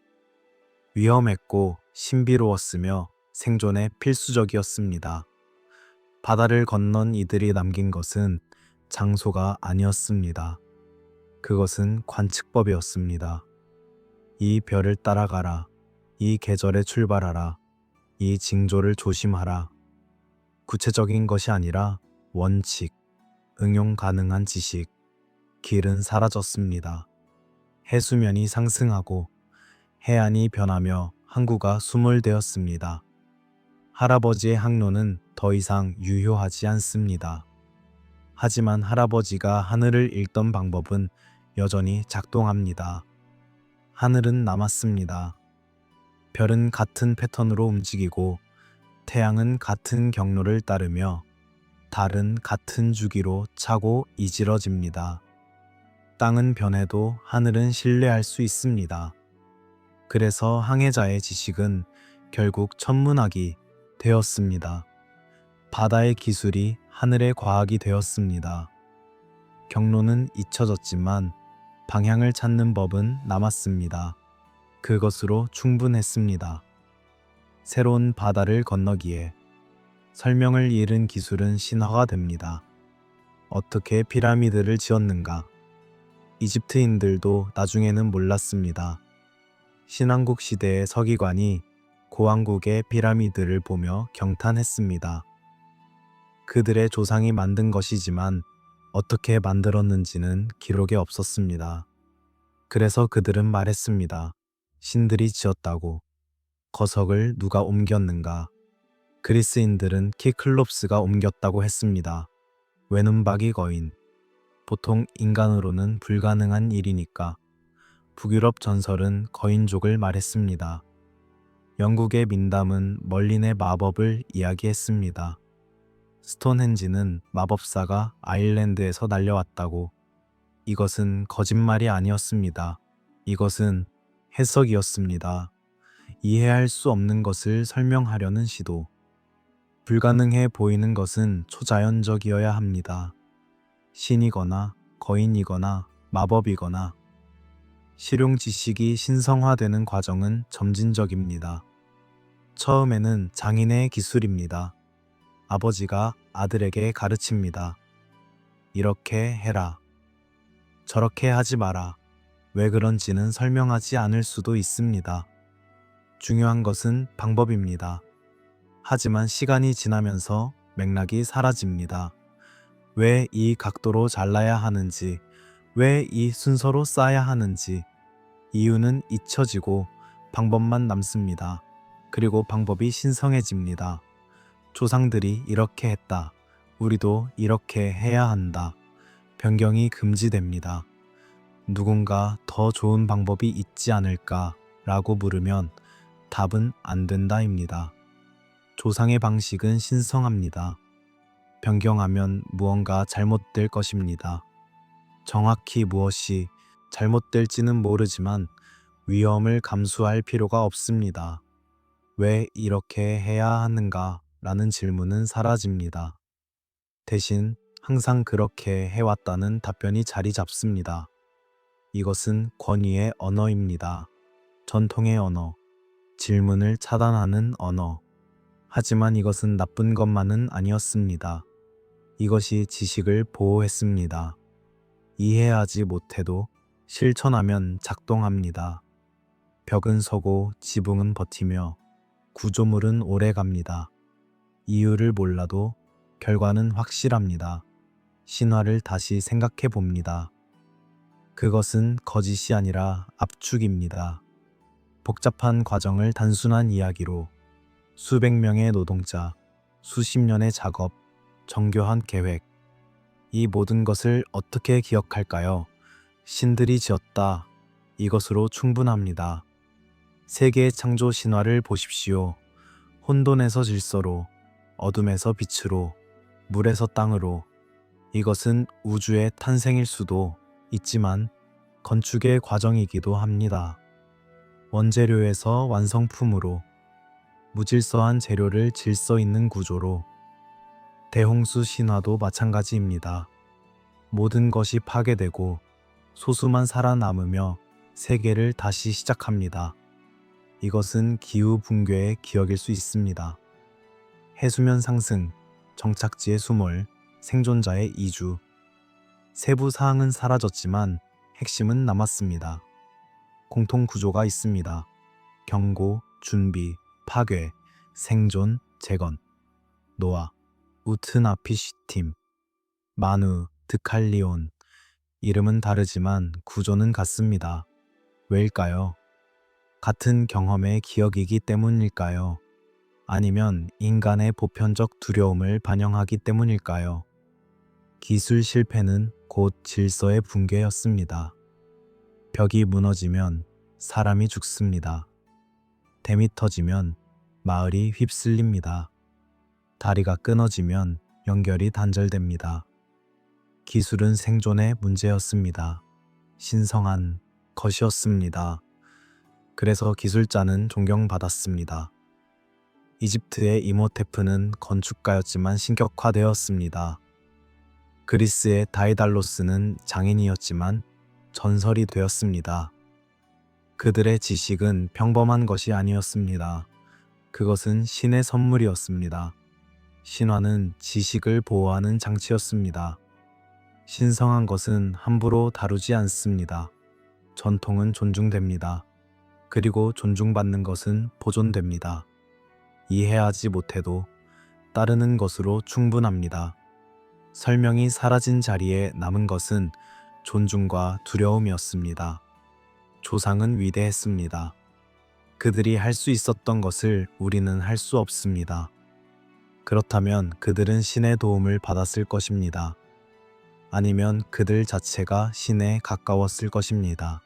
위험했고 신비로웠으며 생존에 필수적이었습니다. 바다를 건넌 이들이 남긴 것은 장소가 아니었습니다. 그것은 관측법이었습니다. 이 별을 따라가라. 이 계절에 출발하라. 이 징조를 조심하라. 구체적인 것이 아니라 원칙, 응용 가능한 지식. 길은 사라졌습니다. 해수면이 상승하고 해안이 변하며 항구가 수몰되었습니다. 할아버지의 항로는 더 이상 유효하지 않습니다. 하지만 할아버지가 하늘을 읽던 방법은 여전히 작동합니다. 하늘은 남았습니다. 별은 같은 패턴으로 움직이고 태양은 같은 경로를 따르며 달은 같은 주기로 차고 이질러집니다. 땅은 변해도 하늘은 신뢰할 수 있습니다. 그래서 항해자의 지식은 결국 천문학이 되었습니다. 바다의 기술이 하늘의 과학이 되었습니다. 경로는 잊혀졌지만 방향을 찾는 법은 남았습니다. 그것으로 충분했습니다. 새로운 바다를 건너기에 설명을 잃은 기술은 신화가 됩니다. 어떻게 피라미드를 지었는가? 이집트인들도 나중에는 몰랐습니다. 신왕국 시대의 서기관이 고왕국의 피라미드를 보며 경탄했습니다. 그들의 조상이 만든 것이지만 어떻게 만들었는지는 기록에 없었습니다. 그래서 그들은 말했습니다. 신들이 지었다고. 거석을 누가 옮겼는가? 그리스인들은 키클롭스가 옮겼다고 했습니다. 외눈박이 거인. 보통 인간으로는 불가능한 일이니까. 북유럽 전설은 거인족을 말했습니다. 영국의 민담은 멀린의 마법을 이야기했습니다. 스톤헨지는 마법사가 아일랜드에서 날려왔다고. 이것은 거짓말이 아니었습니다. 이것은 해석이었습니다. 이해할 수 없는 것을 설명하려는 시도. 불가능해 보이는 것은 초자연적이어야 합니다. 신이거나 거인이거나 마법이거나. 실용 지식이 신성화되는 과정은 점진적입니다. 처음에는 장인의 기술입니다. 아버지가 아들에게 가르칩니다. 이렇게 해라. 저렇게 하지 마라. 왜 그런지는 설명하지 않을 수도 있습니다. 중요한 것은 방법입니다. 하지만 시간이 지나면서 맥락이 사라집니다. 왜 이 각도로 잘라야 하는지, 왜 이 순서로 싸야 하는지, 이유는 잊혀지고 방법만 남습니다. 그리고 방법이 신성해집니다. 조상들이 이렇게 했다. 우리도 이렇게 해야 한다. 변경이 금지됩니다. 누군가 더 좋은 방법이 있지 않을까 라고 물으면 답은 안 된다입니다. 조상의 방식은 신성합니다. 변경하면 무언가 잘못될 것입니다. 정확히 무엇이 잘못될지는 모르지만 위험을 감수할 필요가 없습니다. 왜 이렇게 해야 하는가 라는 질문은 사라집니다. 대신 항상 그렇게 해왔다는 답변이 자리 잡습니다. 이것은 권위의 언어입니다. 전통의 언어, 질문을 차단하는 언어. 하지만 이것은 나쁜 것만은 아니었습니다. 이것이 지식을 보호했습니다. 이해하지 못해도 실천하면 작동합니다. 벽은 서고 지붕은 버티며 구조물은 오래 갑니다. 이유를 몰라도 결과는 확실합니다. 신화를 다시 생각해 봅니다. 그것은 거짓이 아니라 압축입니다. 복잡한 과정을 단순한 이야기로 수백 명의 노동자, 수십 년의 작업, 정교한 계획. 이 모든 것을 어떻게 기억할까요? 신들이 지었다. 이것으로 충분합니다. 세계의 창조 신화를 보십시오. 혼돈에서 질서로, 어둠에서 빛으로, 물에서 땅으로. 이것은 우주의 탄생일 수도 있지만 건축의 과정이기도 합니다. 원재료에서 완성품으로, 무질서한 재료를 질서 있는 구조로. 대홍수 신화도 마찬가지입니다. 모든 것이 파괴되고 소수만 살아남으며 세계를 다시 시작합니다. 이것은 기후 붕괴의 기억일 수 있습니다. 해수면 상승, 정착지의 수몰, 생존자의 이주. 세부 사항은 사라졌지만 핵심은 남았습니다. 공통 구조가 있습니다. 경고, 준비, 파괴, 생존, 재건. 노아, 우트나피쉬팀, 마누, 드칼리온. 이름은 다르지만 구조는 같습니다. 왜일까요? 같은 경험의 기억이기 때문일까요? 아니면 인간의 보편적 두려움을 반영하기 때문일까요? 기술 실패는 곧 질서의 붕괴였습니다. 벽이 무너지면 사람이 죽습니다. 댐이 터지면 마을이 휩쓸립니다. 다리가 끊어지면 연결이 단절됩니다. 기술은 생존의 문제였습니다. 신성한 것이었습니다. 그래서 기술자는 존경받았습니다. 이집트의 이모테프는 건축가였지만 신격화되었습니다. 그리스의 다이달로스는 장인이었지만 전설이 되었습니다. 그들의 지식은 평범한 것이 아니었습니다. 그것은 신의 선물이었습니다. 신화는 지식을 보호하는 장치였습니다. 신성한 것은 함부로 다루지 않습니다. 전통은 존중됩니다. 그리고 존중받는 것은 보존됩니다. 이해하지 못해도 따르는 것으로 충분합니다. 설명이 사라진 자리에 남은 것은 존중과 두려움이었습니다. 조상은 위대했습니다. 그들이 할 수 있었던 것을 우리는 할 수 없습니다. 그렇다면 그들은 신의 도움을 받았을 것입니다. 아니면 그들 자체가 신에 가까웠을 것입니다.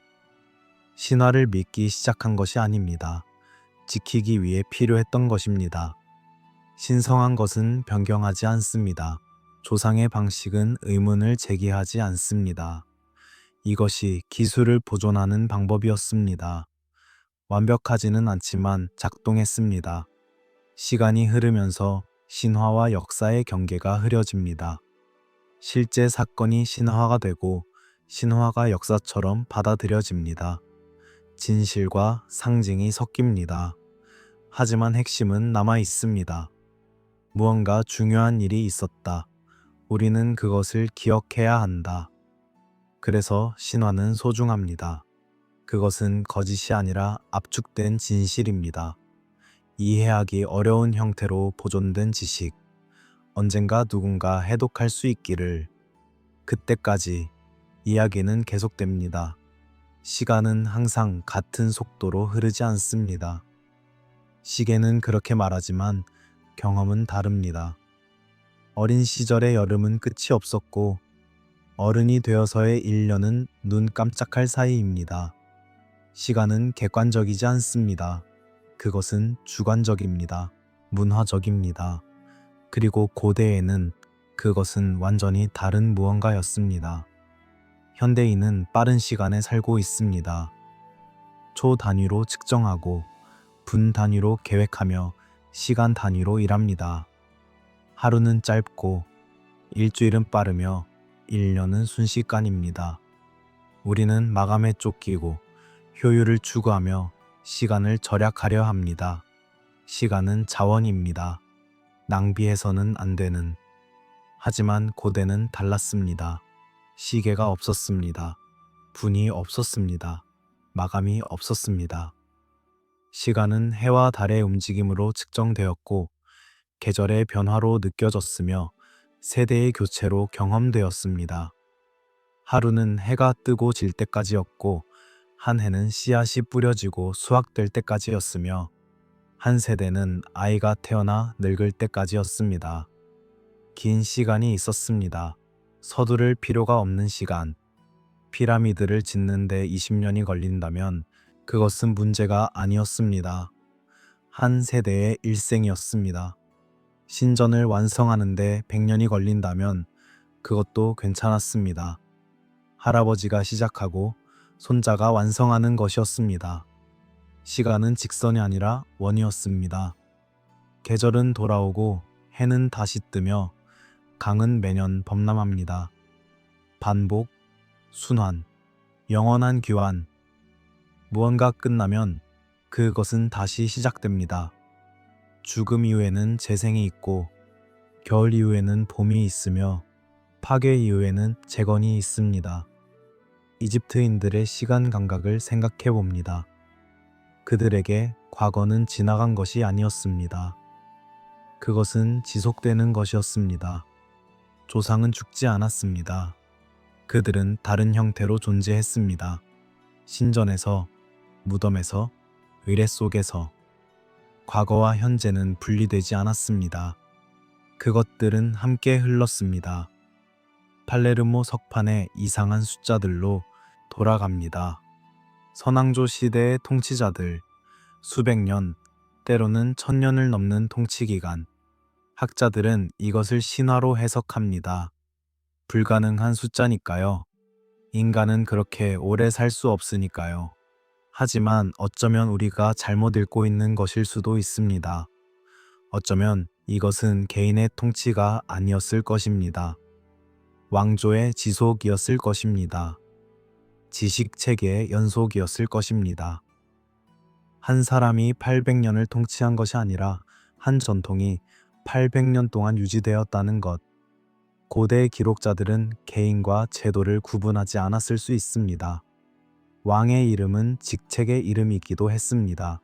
신화를 믿기 시작한 것이 아닙니다. 지키기 위해 필요했던 것입니다. 신성한 것은 변경하지 않습니다. 조상의 방식은 의문을 제기하지 않습니다. 이것이 기술을 보존하는 방법이었습니다. 완벽하지는 않지만 작동했습니다. 시간이 흐르면서 신화와 역사의 경계가 흐려집니다. 실제 사건이 신화가 되고 신화가 역사처럼 받아들여집니다. 진실과 상징이 섞입니다. 하지만 핵심은 남아 있습니다. 무언가 중요한 일이 있었다. 우리는 그것을 기억해야 한다. 그래서 신화는 소중합니다. 그것은 거짓이 아니라 압축된 진실입니다. 이해하기 어려운 형태로 보존된 지식. 언젠가 누군가 해독할 수 있기를. 그때까지 이야기는 계속됩니다. 시간은 항상 같은 속도로 흐르지 않습니다. 시계는 그렇게 말하지만 경험은 다릅니다. 어린 시절의 여름은 끝이 없었고 어른이 되어서의 1년은 눈 깜짝할 사이입니다. 시간은 객관적이지 않습니다. 그것은 주관적입니다. 문화적입니다. 그리고 고대에는 그것은 완전히 다른 무언가였습니다. 현대인은 빠른 시간에 살고 있습니다. 초 단위로 측정하고 분 단위로 계획하며 시간 단위로 일합니다. 하루는 짧고 일주일은 빠르며 1년은 순식간입니다. 우리는 마감에 쫓기고 효율을 추구하며 시간을 절약하려 합니다. 시간은 자원입니다. 낭비해서는 안 되는. 하지만 고대는 달랐습니다. 시계가 없었습니다. 분이 없었습니다. 마감이 없었습니다. 시간은 해와 달의 움직임으로 측정되었고 계절의 변화로 느껴졌으며 세대의 교체로 경험되었습니다. 하루는 해가 뜨고 질 때까지였고 한 해는 씨앗이 뿌려지고 수확될 때까지였으며 한 세대는 아이가 태어나 늙을 때까지였습니다. 긴 시간이 있었습니다. 서두를 필요가 없는 시간. 피라미드를 짓는데 20년이 걸린다면 그것은 문제가 아니었습니다. 한 세대의 일생이었습니다. 신전을 완성하는데 100년이 걸린다면 그것도 괜찮았습니다. 할아버지가 시작하고 손자가 완성하는 것이었습니다. 시간은 직선이 아니라 원이었습니다. 계절은 돌아오고 해는 다시 뜨며 강은 매년 범람합니다. 반복, 순환, 영원한 교환. 무언가 끝나면 그것은 다시 시작됩니다. 죽음 이후에는 재생이 있고 겨울 이후에는 봄이 있으며 파괴 이후에는 재건이 있습니다. 이집트인들의 시간 감각을 생각해 봅니다. 그들에게 과거는 지나간 것이 아니었습니다. 그것은 지속되는 것이었습니다. 조상은 죽지 않았습니다. 그들은 다른 형태로 존재했습니다. 신전에서, 무덤에서, 의례 속에서. 과거와 현재는 분리되지 않았습니다. 그것들은 함께 흘렀습니다. 팔레르모 석판의 이상한 숫자들로 돌아갑니다. 선왕조 시대의 통치자들, 수백 년, 때로는 1000년을 넘는 통치기간. 학자들은 이것을 신화로 해석합니다. 불가능한 숫자니까요. 인간은 그렇게 오래 살 수 없으니까요. 하지만 어쩌면 우리가 잘못 읽고 있는 것일 수도 있습니다. 어쩌면 이것은 개인의 통치가 아니었을 것입니다. 왕조의 지속이었을 것입니다. 지식체계의 연속이었을 것입니다. 한 사람이 800년을 통치한 것이 아니라 한 전통이 800년 동안 유지되었다는 것. 고대 기록자들은 개인과 제도를 구분하지 않았을 수 있습니다. 왕의 이름은 직책의 이름이기도 했습니다.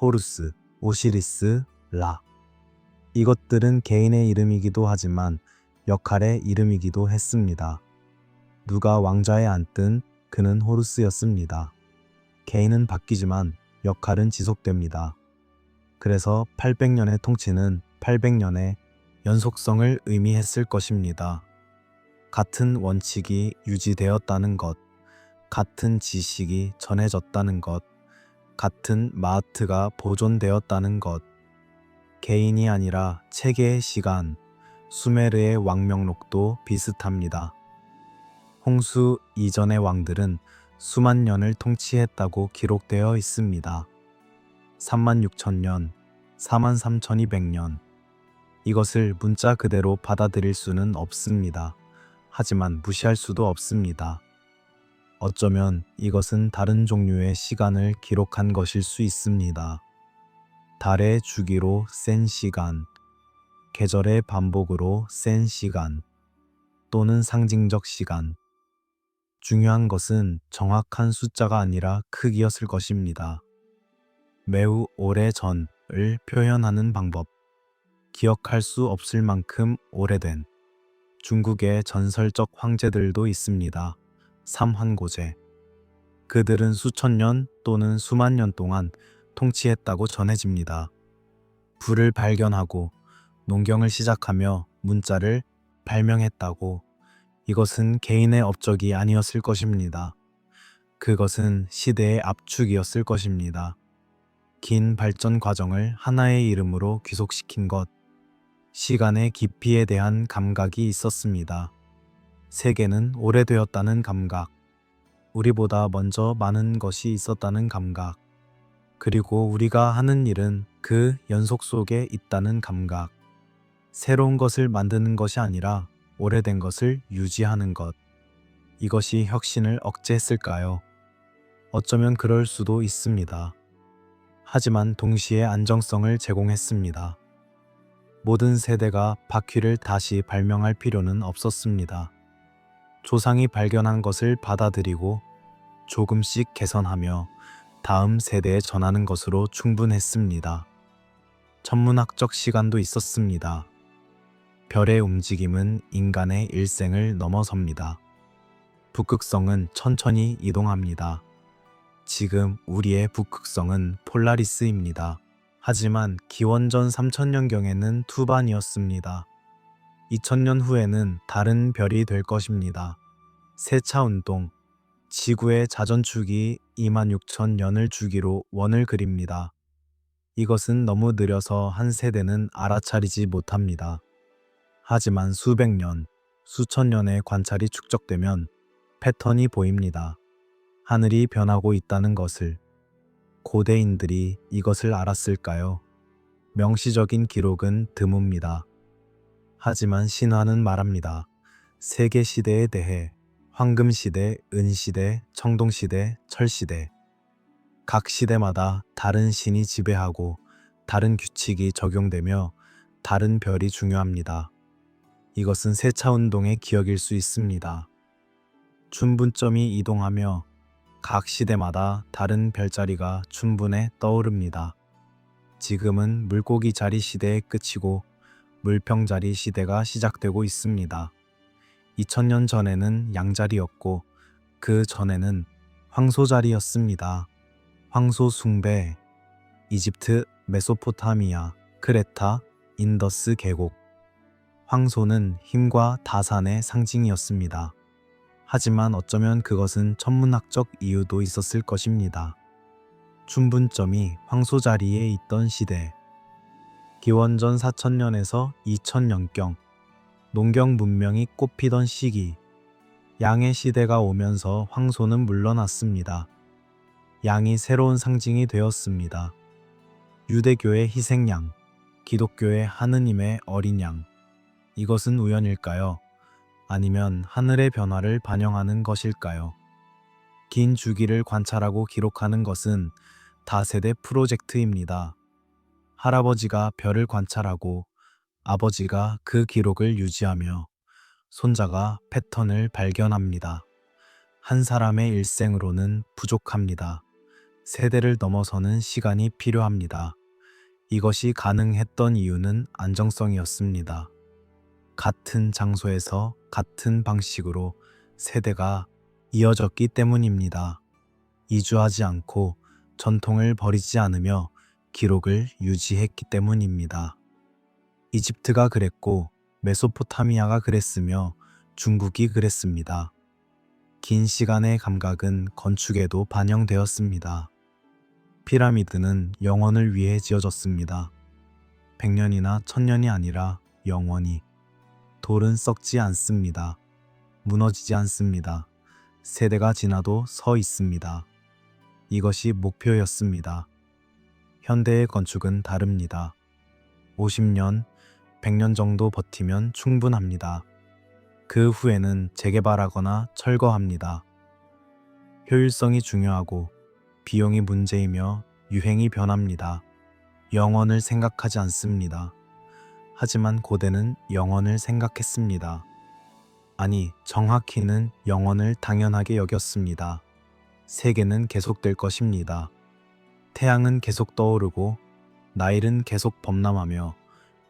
호루스, 오시리스, 라. 이것들은 개인의 이름이기도 하지만 역할의 이름이기도 했습니다. 누가 왕좌에 앉든 그는 호루스였습니다. 개인은 바뀌지만 역할은 지속됩니다. 그래서 800년의 통치는 800년의 연속성을 의미했을 것입니다. 같은 원칙이 유지되었다는 것, 같은 지식이 전해졌다는 것, 같은 마트가 보존되었다는 것, 개인이 아니라 체계의 시간, 수메르의 왕명록도 비슷합니다. 홍수 이전의 왕들은 수만 년을 통치했다고 기록되어 있습니다. 36,000년, 43,200년. 이것을 문자 그대로 받아들일 수는 없습니다. 하지만 무시할 수도 없습니다. 어쩌면 이것은 다른 종류의 시간을 기록한 것일 수 있습니다. 달의 주기로 센 시간, 계절의 반복으로 센 시간, 또는 상징적 시간. 중요한 것은 정확한 숫자가 아니라 크기였을 것입니다. 매우 오래 전을 표현하는 방법. 기억할 수 없을 만큼 오래된. 중국의 전설적 황제들도 있습니다. 삼환고제. 그들은 수천 년 또는 수만 년 동안 통치했다고 전해집니다. 불을 발견하고 농경을 시작하며 문자를 발명했다고. 이것은 개인의 업적이 아니었을 것입니다. 그것은 시대의 압축이었을 것입니다. 긴 발전 과정을 하나의 이름으로 귀속시킨 것. 시간의 깊이에 대한 감각이 있었습니다. 세계는 오래되었다는 감각. 우리보다 먼저 많은 것이 있었다는 감각. 그리고 우리가 하는 일은 그 연속 속에 있다는 감각. 새로운 것을 만드는 것이 아니라 오래된 것을 유지하는 것. 이것이 혁신을 억제했을까요? 어쩌면 그럴 수도 있습니다. 하지만 동시에 안정성을 제공했습니다. 모든 세대가 바퀴를 다시 발명할 필요는 없었습니다. 조상이 발견한 것을 받아들이고 조금씩 개선하며 다음 세대에 전하는 것으로 충분했습니다. 천문학적 시간도 있었습니다. 별의 움직임은 인간의 일생을 넘어섭니다. 북극성은 천천히 이동합니다. 지금 우리의 북극성은 폴라리스입니다. 하지만 기원전 3000년경에는 투반이었습니다. 2000년 후에는 다른 별이 될 것입니다. 세차 운동. 지구의 자전축이 26,000년을 주기로 원을 그립니다. 이것은 너무 느려서 한 세대는 알아차리지 못합니다. 하지만 수백 년, 수천 년의 관찰이 축적되면 패턴이 보입니다. 하늘이 변하고 있다는 것을. 고대인들이 이것을 알았을까요? 명시적인 기록은 드뭅니다. 하지만 신화는 말합니다. 세계 시대에 대해 황금시대, 은시대, 청동시대, 철시대. 각 시대마다 다른 신이 지배하고 다른 규칙이 적용되며 다른 별이 중요합니다. 이것은 세차운동의 기억일 수 있습니다. 춘분점이 이동하며 각 시대마다 다른 별자리가 춘분에 떠오릅니다. 지금은 물고기 자리 시대의 끝이고 물평자리 시대가 시작되고 있습니다. 2000년 전에는 양자리였고 그 전에는 황소자리였습니다. 황소 숭배, 이집트, 메소포타미아, 크레타, 인더스 계곡. 황소는 힘과 다산의 상징이었습니다. 하지만 어쩌면 그것은 천문학적 이유도 있었을 것입니다. 춘분점이 황소 자리에 있던 시대. 기원전 4000년에서 2000년경. 농경 문명이 꽃피던 시기. 양의 시대가 오면서 황소는 물러났습니다. 양이 새로운 상징이 되었습니다. 유대교의 희생양, 기독교의 하느님의 어린 양. 이것은 우연일까요? 아니면 하늘의 변화를 반영하는 것일까요? 긴 주기를 관찰하고 기록하는 것은 다세대 프로젝트입니다. 할아버지가 별을 관찰하고 아버지가 그 기록을 유지하며 손자가 패턴을 발견합니다. 한 사람의 일생으로는 부족합니다. 세대를 넘어서는 시간이 필요합니다. 이것이 가능했던 이유는 안정성이었습니다. 같은 장소에서 같은 방식으로 세대가 이어졌기 때문입니다. 이주하지 않고 전통을 버리지 않으며 기록을 유지했기 때문입니다. 이집트가 그랬고 메소포타미아가 그랬으며 중국이 그랬습니다. 긴 시간의 감각은 건축에도 반영되었습니다. 피라미드는 영원을 위해 지어졌습니다. 100년이나 1000년이 아니라 영원히. 돌은 썩지 않습니다. 무너지지 않습니다. 세대가 지나도 서 있습니다. 이것이 목표였습니다. 현대의 건축은 다릅니다. 50년, 100년 정도 버티면 충분합니다. 그 후에는 재개발하거나 철거합니다. 효율성이 중요하고 비용이 문제이며 유행이 변합니다. 영원을 생각하지 않습니다. 하지만 고대는 영원을 생각했습니다. 아니, 정확히는 영원을 당연하게 여겼습니다. 세계는 계속될 것입니다. 태양은 계속 떠오르고 나일은 계속 범람하며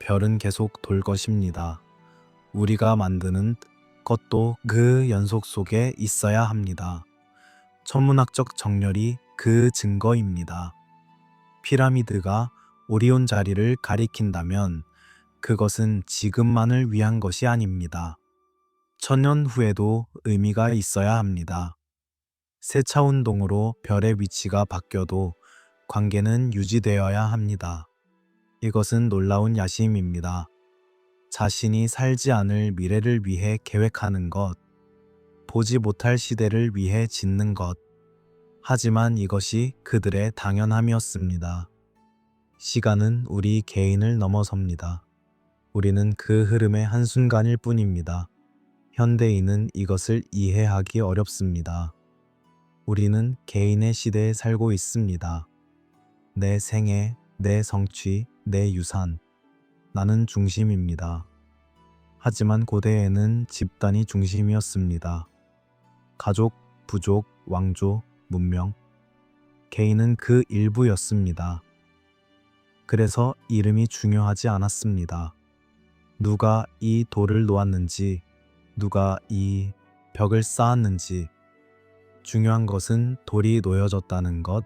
별은 계속 돌 것입니다. 우리가 만드는 것도 그 연속 속에 있어야 합니다. 천문학적 정렬이 그 증거입니다. 피라미드가 오리온 자리를 가리킨다면 그것은 지금만을 위한 것이 아닙니다. 1000년 후에도 의미가 있어야 합니다. 세차 운동으로 별의 위치가 바뀌어도 관계는 유지되어야 합니다. 이것은 놀라운 야심입니다. 자신이 살지 않을 미래를 위해 계획하는 것, 보지 못할 시대를 위해 짓는 것. 하지만 이것이 그들의 당연함이었습니다. 시간은 우리 개인을 넘어섭니다. 우리는 그 흐름의 한순간일 뿐입니다. 현대인은 이것을 이해하기 어렵습니다. 우리는 개인의 시대에 살고 있습니다. 내 생애, 내 성취, 내 유산. 나는 중심입니다. 하지만 고대에는 집단이 중심이었습니다. 가족, 부족, 왕조, 문명. 개인은 그 일부였습니다. 그래서 이름이 중요하지 않았습니다. 누가 이 돌을 놓았는지, 누가 이 벽을 쌓았는지. 중요한 것은 돌이 놓여졌다는 것,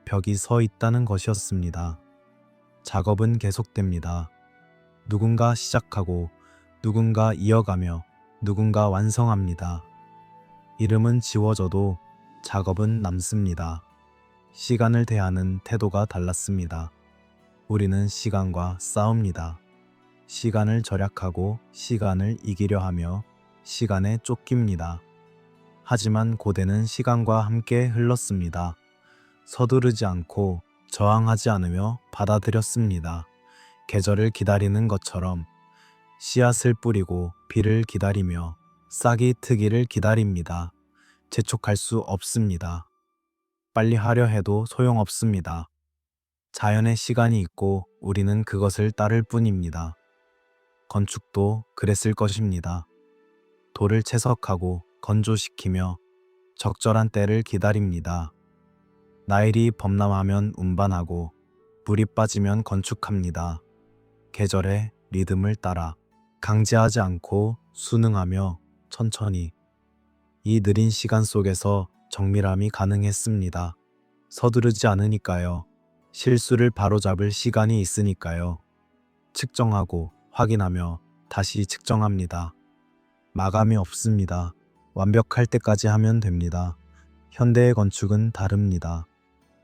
벽이 서 있다는 것이었습니다. 작업은 계속됩니다. 누군가 시작하고, 누군가 이어가며, 누군가 완성합니다. 이름은 지워져도 작업은 남습니다. 시간을 대하는 태도가 달랐습니다. 우리는 시간과 싸웁니다. 시간을 절약하고 시간을 이기려 하며 시간에 쫓깁니다. 하지만 고대는 시간과 함께 흘렀습니다. 서두르지 않고 저항하지 않으며 받아들였습니다. 계절을 기다리는 것처럼 씨앗을 뿌리고 비를 기다리며 싹이 트기를 기다립니다. 재촉할 수 없습니다. 빨리 하려 해도 소용없습니다. 자연의 시간이 있고 우리는 그것을 따를 뿐입니다. 건축도 그랬을 것입니다. 돌을 채석하고 건조시키며 적절한 때를 기다립니다. 나일이 범람하면 운반하고 물이 빠지면 건축합니다. 계절의 리듬을 따라 강제하지 않고 순응하며 천천히. 이 느린 시간 속에서 정밀함이 가능했습니다. 서두르지 않으니까요. 실수를 바로잡을 시간이 있으니까요. 측정하고 확인하며 다시 측정합니다. 마감이 없습니다. 완벽할 때까지 하면 됩니다. 현대의 건축은 다릅니다.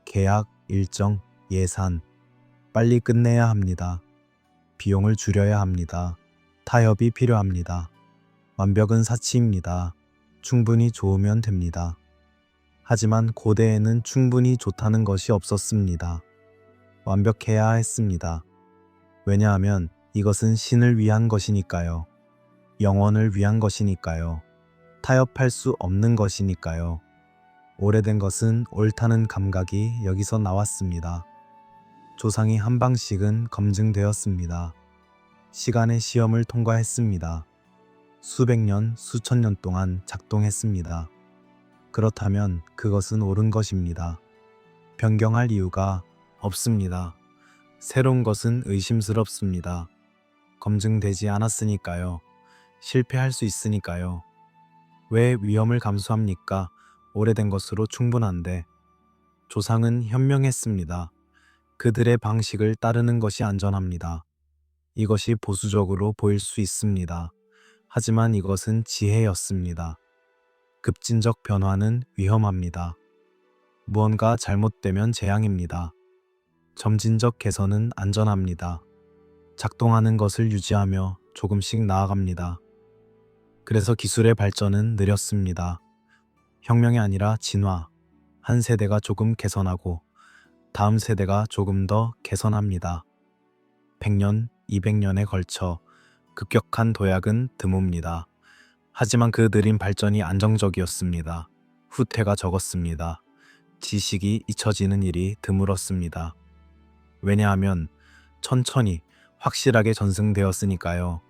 계약, 일정, 예산. 빨리 끝내야 합니다. 비용을 줄여야 합니다. 타협이 필요합니다. 완벽은 사치입니다. 충분히 좋으면 됩니다. 하지만 고대에는 충분히 좋다는 것이 없었습니다. 완벽해야 했습니다. 왜냐하면 이것은 신을 위한 것이니까요. 영원을 위한 것이니까요. 타협할 수 없는 것이니까요. 오래된 것은 옳다는 감각이 여기서 나왔습니다. 조상이 한 방씩은 검증되었습니다. 시간의 시험을 통과했습니다. 수백 년, 수천 년 동안 작동했습니다. 그렇다면 그것은 옳은 것입니다. 변경할 이유가 없습니다. 새로운 것은 의심스럽습니다. 검증되지 않았으니까요. 실패할 수 있으니까요. 왜 위험을 감수합니까? 오래된 것으로 충분한데. 조상은 현명했습니다. 그들의 방식을 따르는 것이 안전합니다. 이것이 보수적으로 보일 수 있습니다. 하지만 이것은 지혜였습니다. 급진적 변화는 위험합니다. 무언가 잘못되면 재앙입니다. 점진적 개선은 안전합니다. 작동하는 것을 유지하며 조금씩 나아갑니다. 그래서 기술의 발전은 느렸습니다. 혁명이 아니라 진화. 한 세대가 조금 개선하고 다음 세대가 조금 더 개선합니다. 100년, 200년에 걸쳐 급격한 도약은 드뭅니다. 하지만 그 느린 발전이 안정적이었습니다. 후퇴가 적었습니다. 지식이 잊혀지는 일이 드물었습니다. 왜냐하면 천천히 확실하게 전승되었으니까요.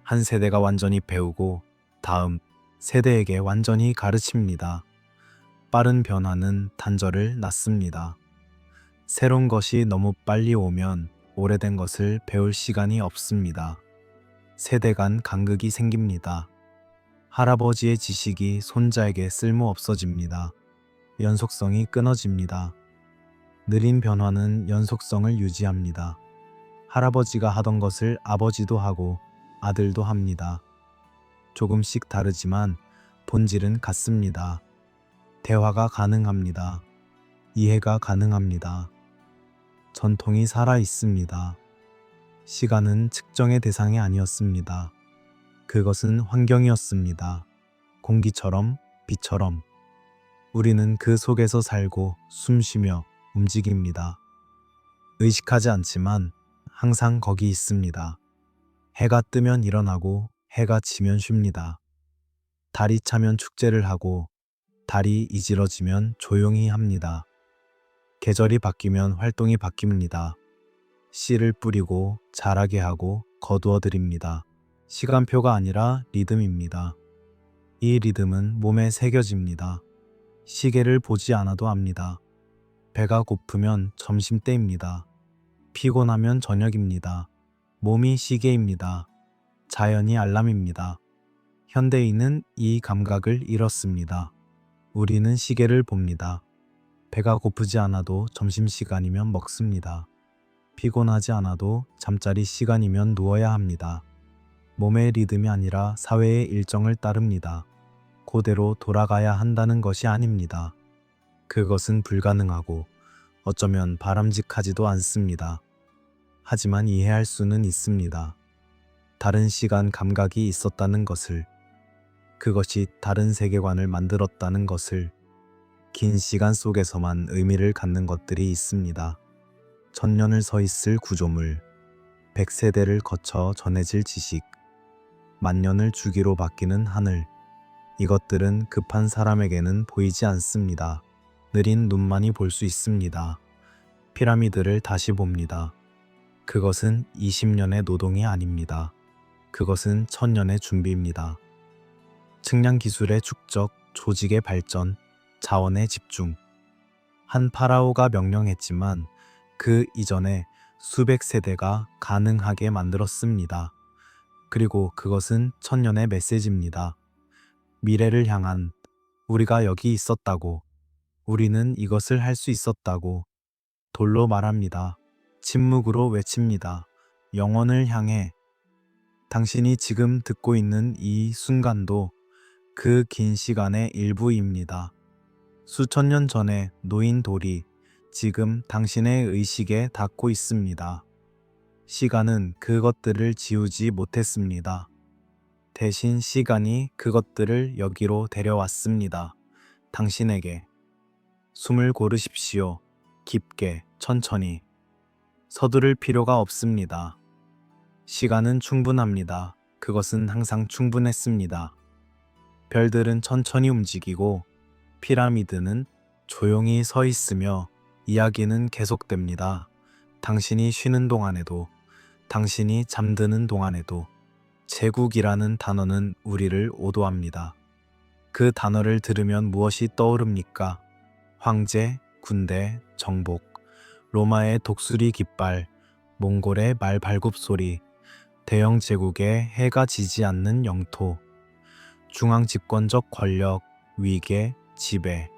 한 세대가 완전히 배우고 다음 세대에게 완전히 가르칩니다. 빠른 변화는 단절을 낳습니다. 새로운 것이 너무 빨리 오면 오래된 것을 배울 시간이 없습니다. 세대 간 간극이 생깁니다. 할아버지의 지식이 손자에게 쓸모 없어집니다. 연속성이 끊어집니다. 느린 변화는 연속성을 유지합니다. 할아버지가 하던 것을 아버지도 하고 아들도 합니다. 조금씩 다르지만 본질은 같습니다. 대화가 가능합니다. 이해가 가능합니다. 전통이 살아 있습니다. 시간은 측정의 대상이 아니었습니다. 그것은 환경이었습니다. 공기처럼, 빛처럼. 우리는 그 속에서 살고 숨쉬며 움직입니다. 의식하지 않지만 항상 거기 있습니다. 해가 뜨면 일어나고 해가 지면 쉽니다. 달이 차면 축제를 하고 달이 이지러지면 조용히 합니다. 계절이 바뀌면 활동이 바뀝니다. 씨를 뿌리고 자라게 하고 거두어 드립니다. 시간표가 아니라 리듬입니다. 이 리듬은 몸에 새겨집니다. 시계를 보지 않아도 압니다. 배가 고프면 점심때입니다. 피곤하면 저녁입니다. 몸이 시계입니다. 자연이 알람입니다. 현대인은 이 감각을 잃었습니다. 우리는 시계를 봅니다. 배가 고프지 않아도 점심시간이면 먹습니다. 피곤하지 않아도 잠자리 시간이면 누워야 합니다. 몸의 리듬이 아니라 사회의 일정을 따릅니다. 그대로 돌아가야 한다는 것이 아닙니다. 그것은 불가능하고 어쩌면 바람직하지도 않습니다. 하지만 이해할 수는 있습니다. 다른 시간 감각이 있었다는 것을, 그것이 다른 세계관을 만들었다는 것을, 긴 시간 속에서만 의미를 갖는 것들이 있습니다. 천년을 서 있을 구조물, 100세대를 거쳐 전해질 지식, 만년을 주기로 바뀌는 하늘, 이것들은 급한 사람에게는 보이지 않습니다. 느린 눈만이 볼 수 있습니다. 피라미드를 다시 봅니다. 그것은 20년의 노동이 아닙니다. 그것은 1000년의 준비입니다. 측량 기술의 축적, 조직의 발전, 자원의 집중. 한 파라오가 명령했지만 그 이전에 수백 세대가 가능하게 만들었습니다. 그리고 그것은 1000년의 메시지입니다. 미래를 향한, 우리가 여기 있었다고, 우리는 이것을 할 수 있었다고 돌로 말합니다. 침묵으로 외칩니다. 영원을 향해. 당신이 지금 듣고 있는 이 순간도 그 긴 시간의 일부입니다. 수천 년 전에 놓인 돌이 지금 당신의 의식에 닿고 있습니다. 시간은 그것들을 지우지 못했습니다. 대신 시간이 그것들을 여기로 데려왔습니다. 당신에게. 숨을 고르십시오. 깊게, 천천히. 서두를 필요가 없습니다. 시간은 충분합니다. 그것은 항상 충분했습니다. 별들은 천천히 움직이고 피라미드는 조용히 서 있으며 이야기는 계속됩니다. 당신이 쉬는 동안에도, 당신이 잠드는 동안에도. 제국이라는 단어는 우리를 오도합니다. 그 단어를 들으면 무엇이 떠오릅니까? 황제, 군대, 정복, 로마의 독수리 깃발, 몽골의 말 발굽 소리, 대영 제국의 해가 지지 않는 영토, 중앙 집권적 권력, 위계, 지배.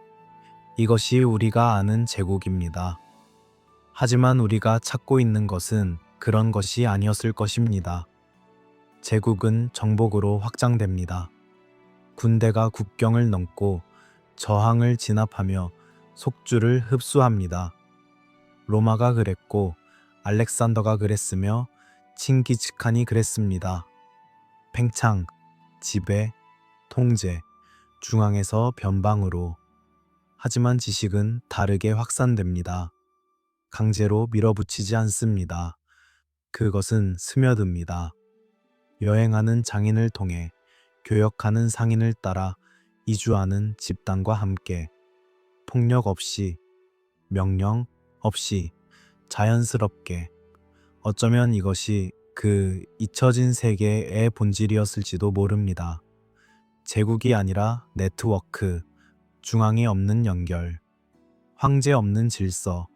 이것이 우리가 아는 제국입니다. 하지만 우리가 찾고 있는 것은 그런 것이 아니었을 것입니다. 제국은 정복으로 확장됩니다. 군대가 국경을 넘고 저항을 진압하며 속주를 흡수합니다. 로마가 그랬고 알렉산더가 그랬으며 칭기즈칸이 그랬습니다. 팽창, 지배, 통제, 중앙에서 변방으로. 하지만 지식은 다르게 확산됩니다. 강제로 밀어붙이지 않습니다. 그것은 스며듭니다. 여행하는 장인을 통해 교역하는 상인을 따라 이주하는 집단과 함께 폭력 없이, 명령 없이 자연스럽게. 어쩌면 이것이 그 잊혀진 세계의 본질이었을지도 모릅니다. 제국이 아니라 네트워크, 중앙이 없는 연결, 황제 없는 질서,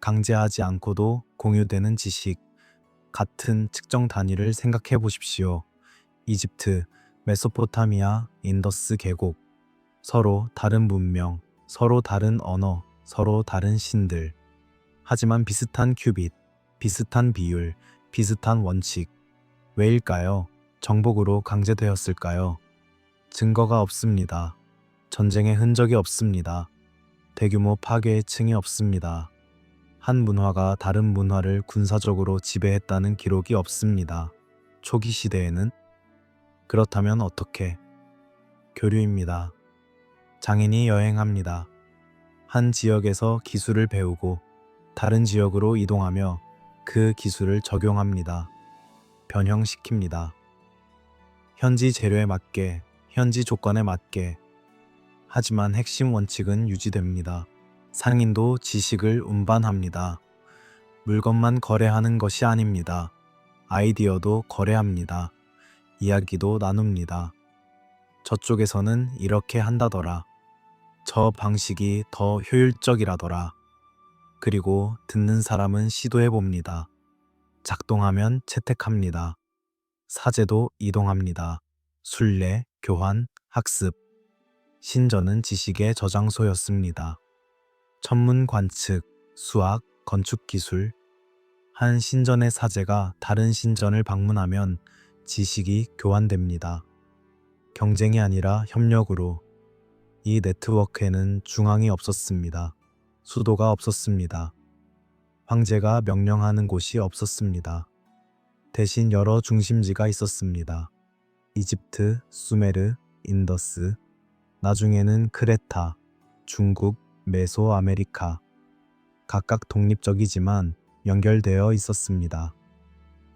강제하지 않고도 공유되는 지식, 같은 측정 단위를 생각해 보십시오. 이집트, 메소포타미아, 인더스 계곡, 서로 다른 문명, 서로 다른 언어, 서로 다른 신들. 하지만 비슷한 큐빗, 비슷한 비율, 비슷한 원칙. 왜일까요? 정복으로 강제되었을까요? 증거가 없습니다. 전쟁의 흔적이 없습니다. 대규모 파괴의 층이 없습니다. 한 문화가 다른 문화를 군사적으로 지배했다는 기록이 없습니다. 초기 시대에는? 그렇다면 어떻게? 교류입니다. 장인이 여행합니다. 한 지역에서 기술을 배우고 다른 지역으로 이동하며 그 기술을 적용합니다. 변형시킵니다. 현지 재료에 맞게, 현지 조건에 맞게. 하지만 핵심 원칙은 유지됩니다. 상인도 지식을 운반합니다. 물건만 거래하는 것이 아닙니다. 아이디어도 거래합니다. 이야기도 나눕니다. 저쪽에서는 이렇게 한다더라. 저 방식이 더 효율적이라더라. 그리고 듣는 사람은 시도해 봅니다. 작동하면 채택합니다. 사제도 이동합니다. 순례, 교환, 학습. 신전은 지식의 저장소였습니다. 천문 관측, 수학, 건축 기술. 한 신전의 사제가 다른 신전을 방문하면 지식이 교환됩니다. 경쟁이 아니라 협력으로. 이 네트워크에는 중앙이 없었습니다. 수도가 없었습니다. 황제가 명령하는 곳이 없었습니다. 대신 여러 중심지가 있었습니다. 이집트, 수메르, 인더스, 나중에는 크레타, 중국, 메소아메리카. 각각 독립적이지만 연결되어 있었습니다.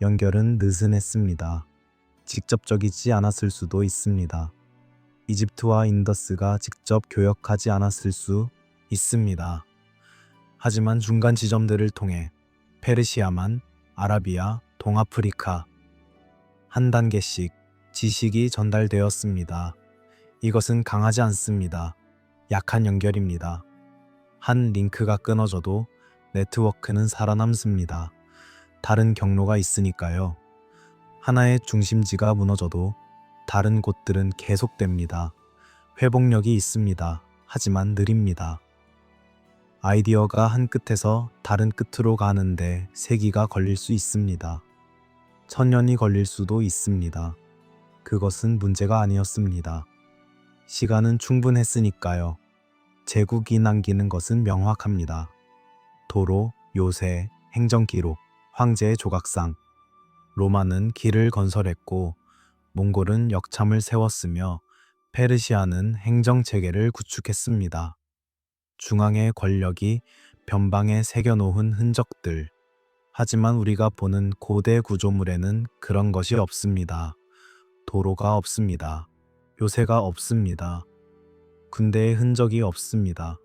연결은 느슨했습니다. 직접적이지 않았을 수도 있습니다. 이집트와 인더스가 직접 교역하지 않았을 수 있습니다. 하지만 중간 지점들을 통해 페르시아만, 아라비아, 동아프리카 한 단계씩 지식이 전달되었습니다. 이것은 강하지 않습니다. 약한 연결입니다. 한 링크가 끊어져도 네트워크는 살아남습니다. 다른 경로가 있으니까요. 하나의 중심지가 무너져도 다른 곳들은 계속됩니다. 회복력이 있습니다. 하지만 느립니다. 아이디어가 한 끝에서 다른 끝으로 가는데 세기가 걸릴 수 있습니다. 천년이 걸릴 수도 있습니다. 그것은 문제가 아니었습니다. 시간은 충분했으니까요. 제국이 남기는 것은 명확합니다. 도로, 요새, 행정기록, 황제의 조각상. 로마는 길을 건설했고 몽골은 역참을 세웠으며 페르시아는 행정체계를 구축했습니다. 중앙의 권력이 변방에 새겨놓은 흔적들. 하지만 우리가 보는 고대 구조물에는 그런 것이 없습니다. 도로가 없습니다. 요새가 없습니다. 군대의 흔적이 없습니다.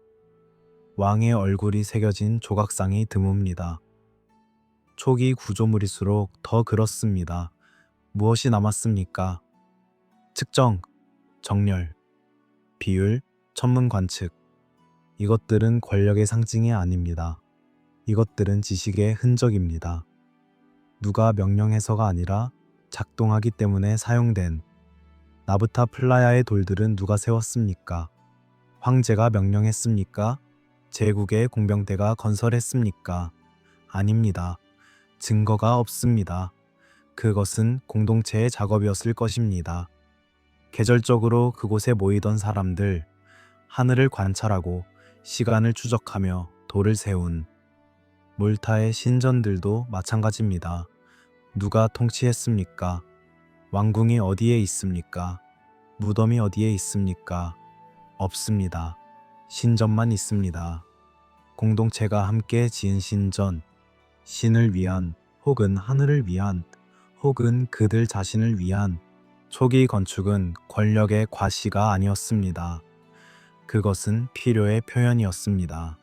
왕의 얼굴이 새겨진 조각상이 드뭅니다. 초기 구조물일수록 더 그렇습니다. 무엇이 남았습니까? 측정, 정렬, 비율, 천문 관측. 이것들은 권력의 상징이 아닙니다. 이것들은 지식의 흔적입니다. 누가 명령해서가 아니라 작동하기 때문에 사용된. 나부타 플라야의 돌들은 누가 세웠습니까? 황제가 명령했습니까? 제국의 공병대가 건설했습니까? 아닙니다. 증거가 없습니다. 그것은 공동체의 작업이었을 것입니다. 계절적으로 그곳에 모이던 사람들, 하늘을 관찰하고 시간을 추적하며 돌을 세운 몰타의 신전들도 마찬가지입니다. 누가 통치했습니까? 왕궁이 어디에 있습니까? 무덤이 어디에 있습니까? 없습니다. 신전만 있습니다. 공동체가 함께 지은 신전, 신을 위한 혹은 하늘을 위한 혹은 그들 자신을 위한 초기 건축은 권력의 과시가 아니었습니다. 그것은 필요의 표현이었습니다.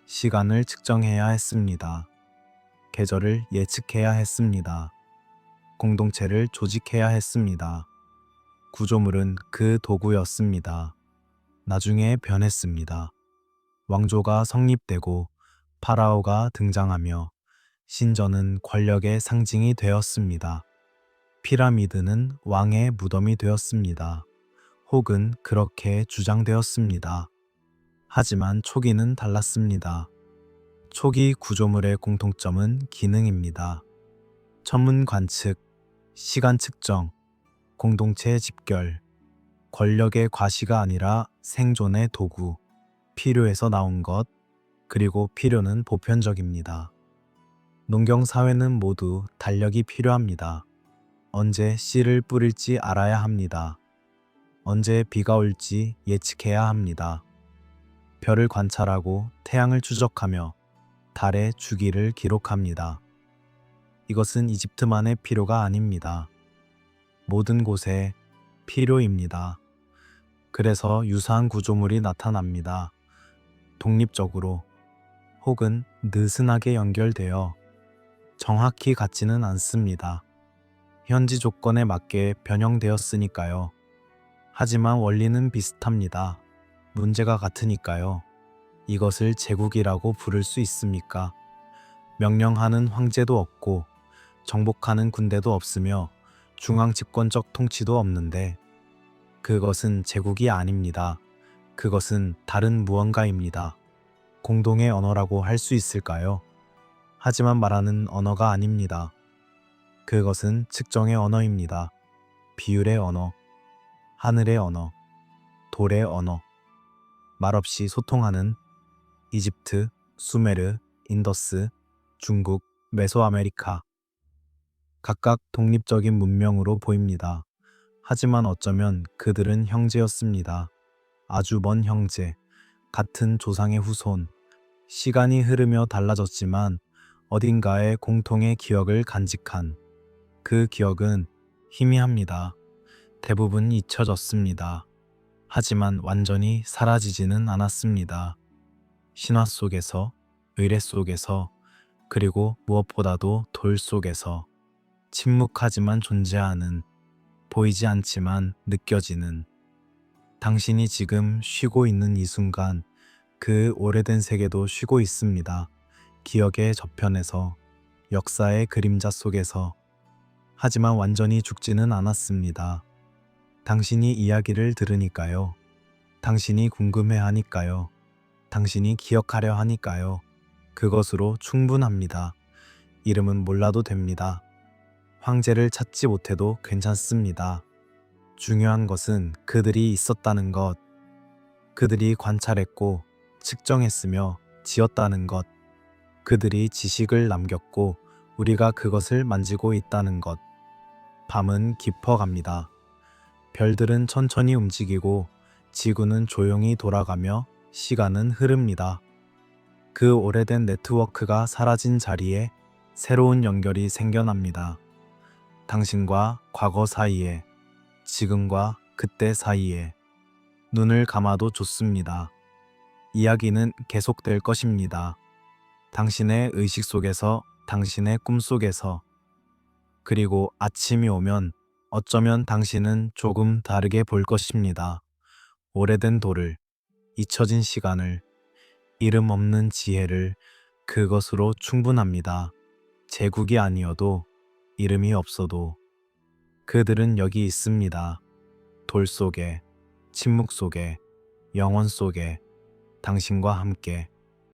시간을 측정해야 했습니다. 계절을 예측해야 했습니다. 공동체를 조직해야 했습니다. 구조물은 그 도구였습니다. 나중에 변했습니다. 왕조가 성립되고 파라오가 등장하며 신전은 권력의 상징이 되었습니다. 피라미드는 왕의 무덤이 되었습니다. 혹은 그렇게 주장되었습니다. 하지만 초기는 달랐습니다. 초기 구조물의 공통점은 기능입니다. 천문 관측, 시간 측정, 공동체 집결, 권력의 과시가 아니라 생존의 도구, 필요에서 나온 것, 그리고 필요는 보편적입니다. 농경 사회는 모두 달력이 필요합니다. 언제 씨를 뿌릴지 알아야 합니다. 언제 비가 올지 예측해야 합니다. 별을 관찰하고 태양을 추적하며 달의 주기를 기록합니다. 이것은 이집트만의 필요가 아닙니다. 모든 곳에 필요입니다. 그래서 유사한 구조물이 나타납니다. 독립적으로 혹은 느슨하게 연결되어 정확히 같지는 않습니다. 현지 조건에 맞게 변형되었으니까요. 하지만 원리는 비슷합니다. 문제가 같으니까요. 이것을 제국이라고 부를 수 있습니까? 명령하는 황제도 없고 정복하는 군대도 없으며 중앙 집권적 통치도 없는데 그것은 제국이 아닙니다. 그것은 다른 무언가입니다. 공동의 언어라고 할 수 있을까요? 하지만 말하는 언어가 아닙니다. 그것은 측정의 언어입니다. 비율의 언어, 하늘의 언어, 돌의 언어, 말없이 소통하는 이집트, 수메르, 인더스, 중국, 메소아메리카. 각각 독립적인 문명으로 보입니다. 하지만 어쩌면 그들은 형제였습니다. 아주 먼 형제, 같은 조상의 후손. 시간이 흐르며 달라졌지만 어딘가에 공통의 기억을 간직한 그 기억은 희미합니다. 대부분 잊혀졌습니다. 하지만 완전히 사라지지는 않았습니다. 신화 속에서, 의례 속에서, 그리고 무엇보다도 돌 속에서 침묵하지만 존재하는, 보이지 않지만 느껴지는, 당신이 지금 쉬고 있는 이 순간 그 오래된 세계도 쉬고 있습니다. 기억의 저편에서, 역사의 그림자 속에서. 하지만 완전히 죽지는 않았습니다. 당신이 이야기를 들으니까요. 당신이 궁금해하니까요. 당신이 기억하려 하니까요. 그것으로 충분합니다. 이름은 몰라도 됩니다. 황제를 찾지 못해도 괜찮습니다. 중요한 것은 그들이 있었다는 것, 그들이 관찰했고 측정했으며 지었다는 것, 그들이 지식을 남겼고 우리가 그것을 만지고 있다는 것. 밤은 깊어갑니다. 별들은 천천히 움직이고 지구는 조용히 돌아가며 시간은 흐릅니다. 그 오래된 네트워크가 사라진 자리에 새로운 연결이 생겨납니다. 당신과 과거 사이에, 지금과 그때 사이에. 눈을 감아도 좋습니다. 이야기는 계속될 것입니다. 당신의 의식 속에서, 당신의 꿈 속에서. 그리고 아침이 오면 어쩌면 당신은 조금 다르게 볼 것입니다. 오래된 돌을, 잊혀진 시간을, 이름 없는 지혜를. 그것으로 충분합니다. 제국이 아니어도, 이름이 없어도. 그들은 여기 있습니다. 돌 속에, 침묵 속에, 영원 속에, 당신과 함께.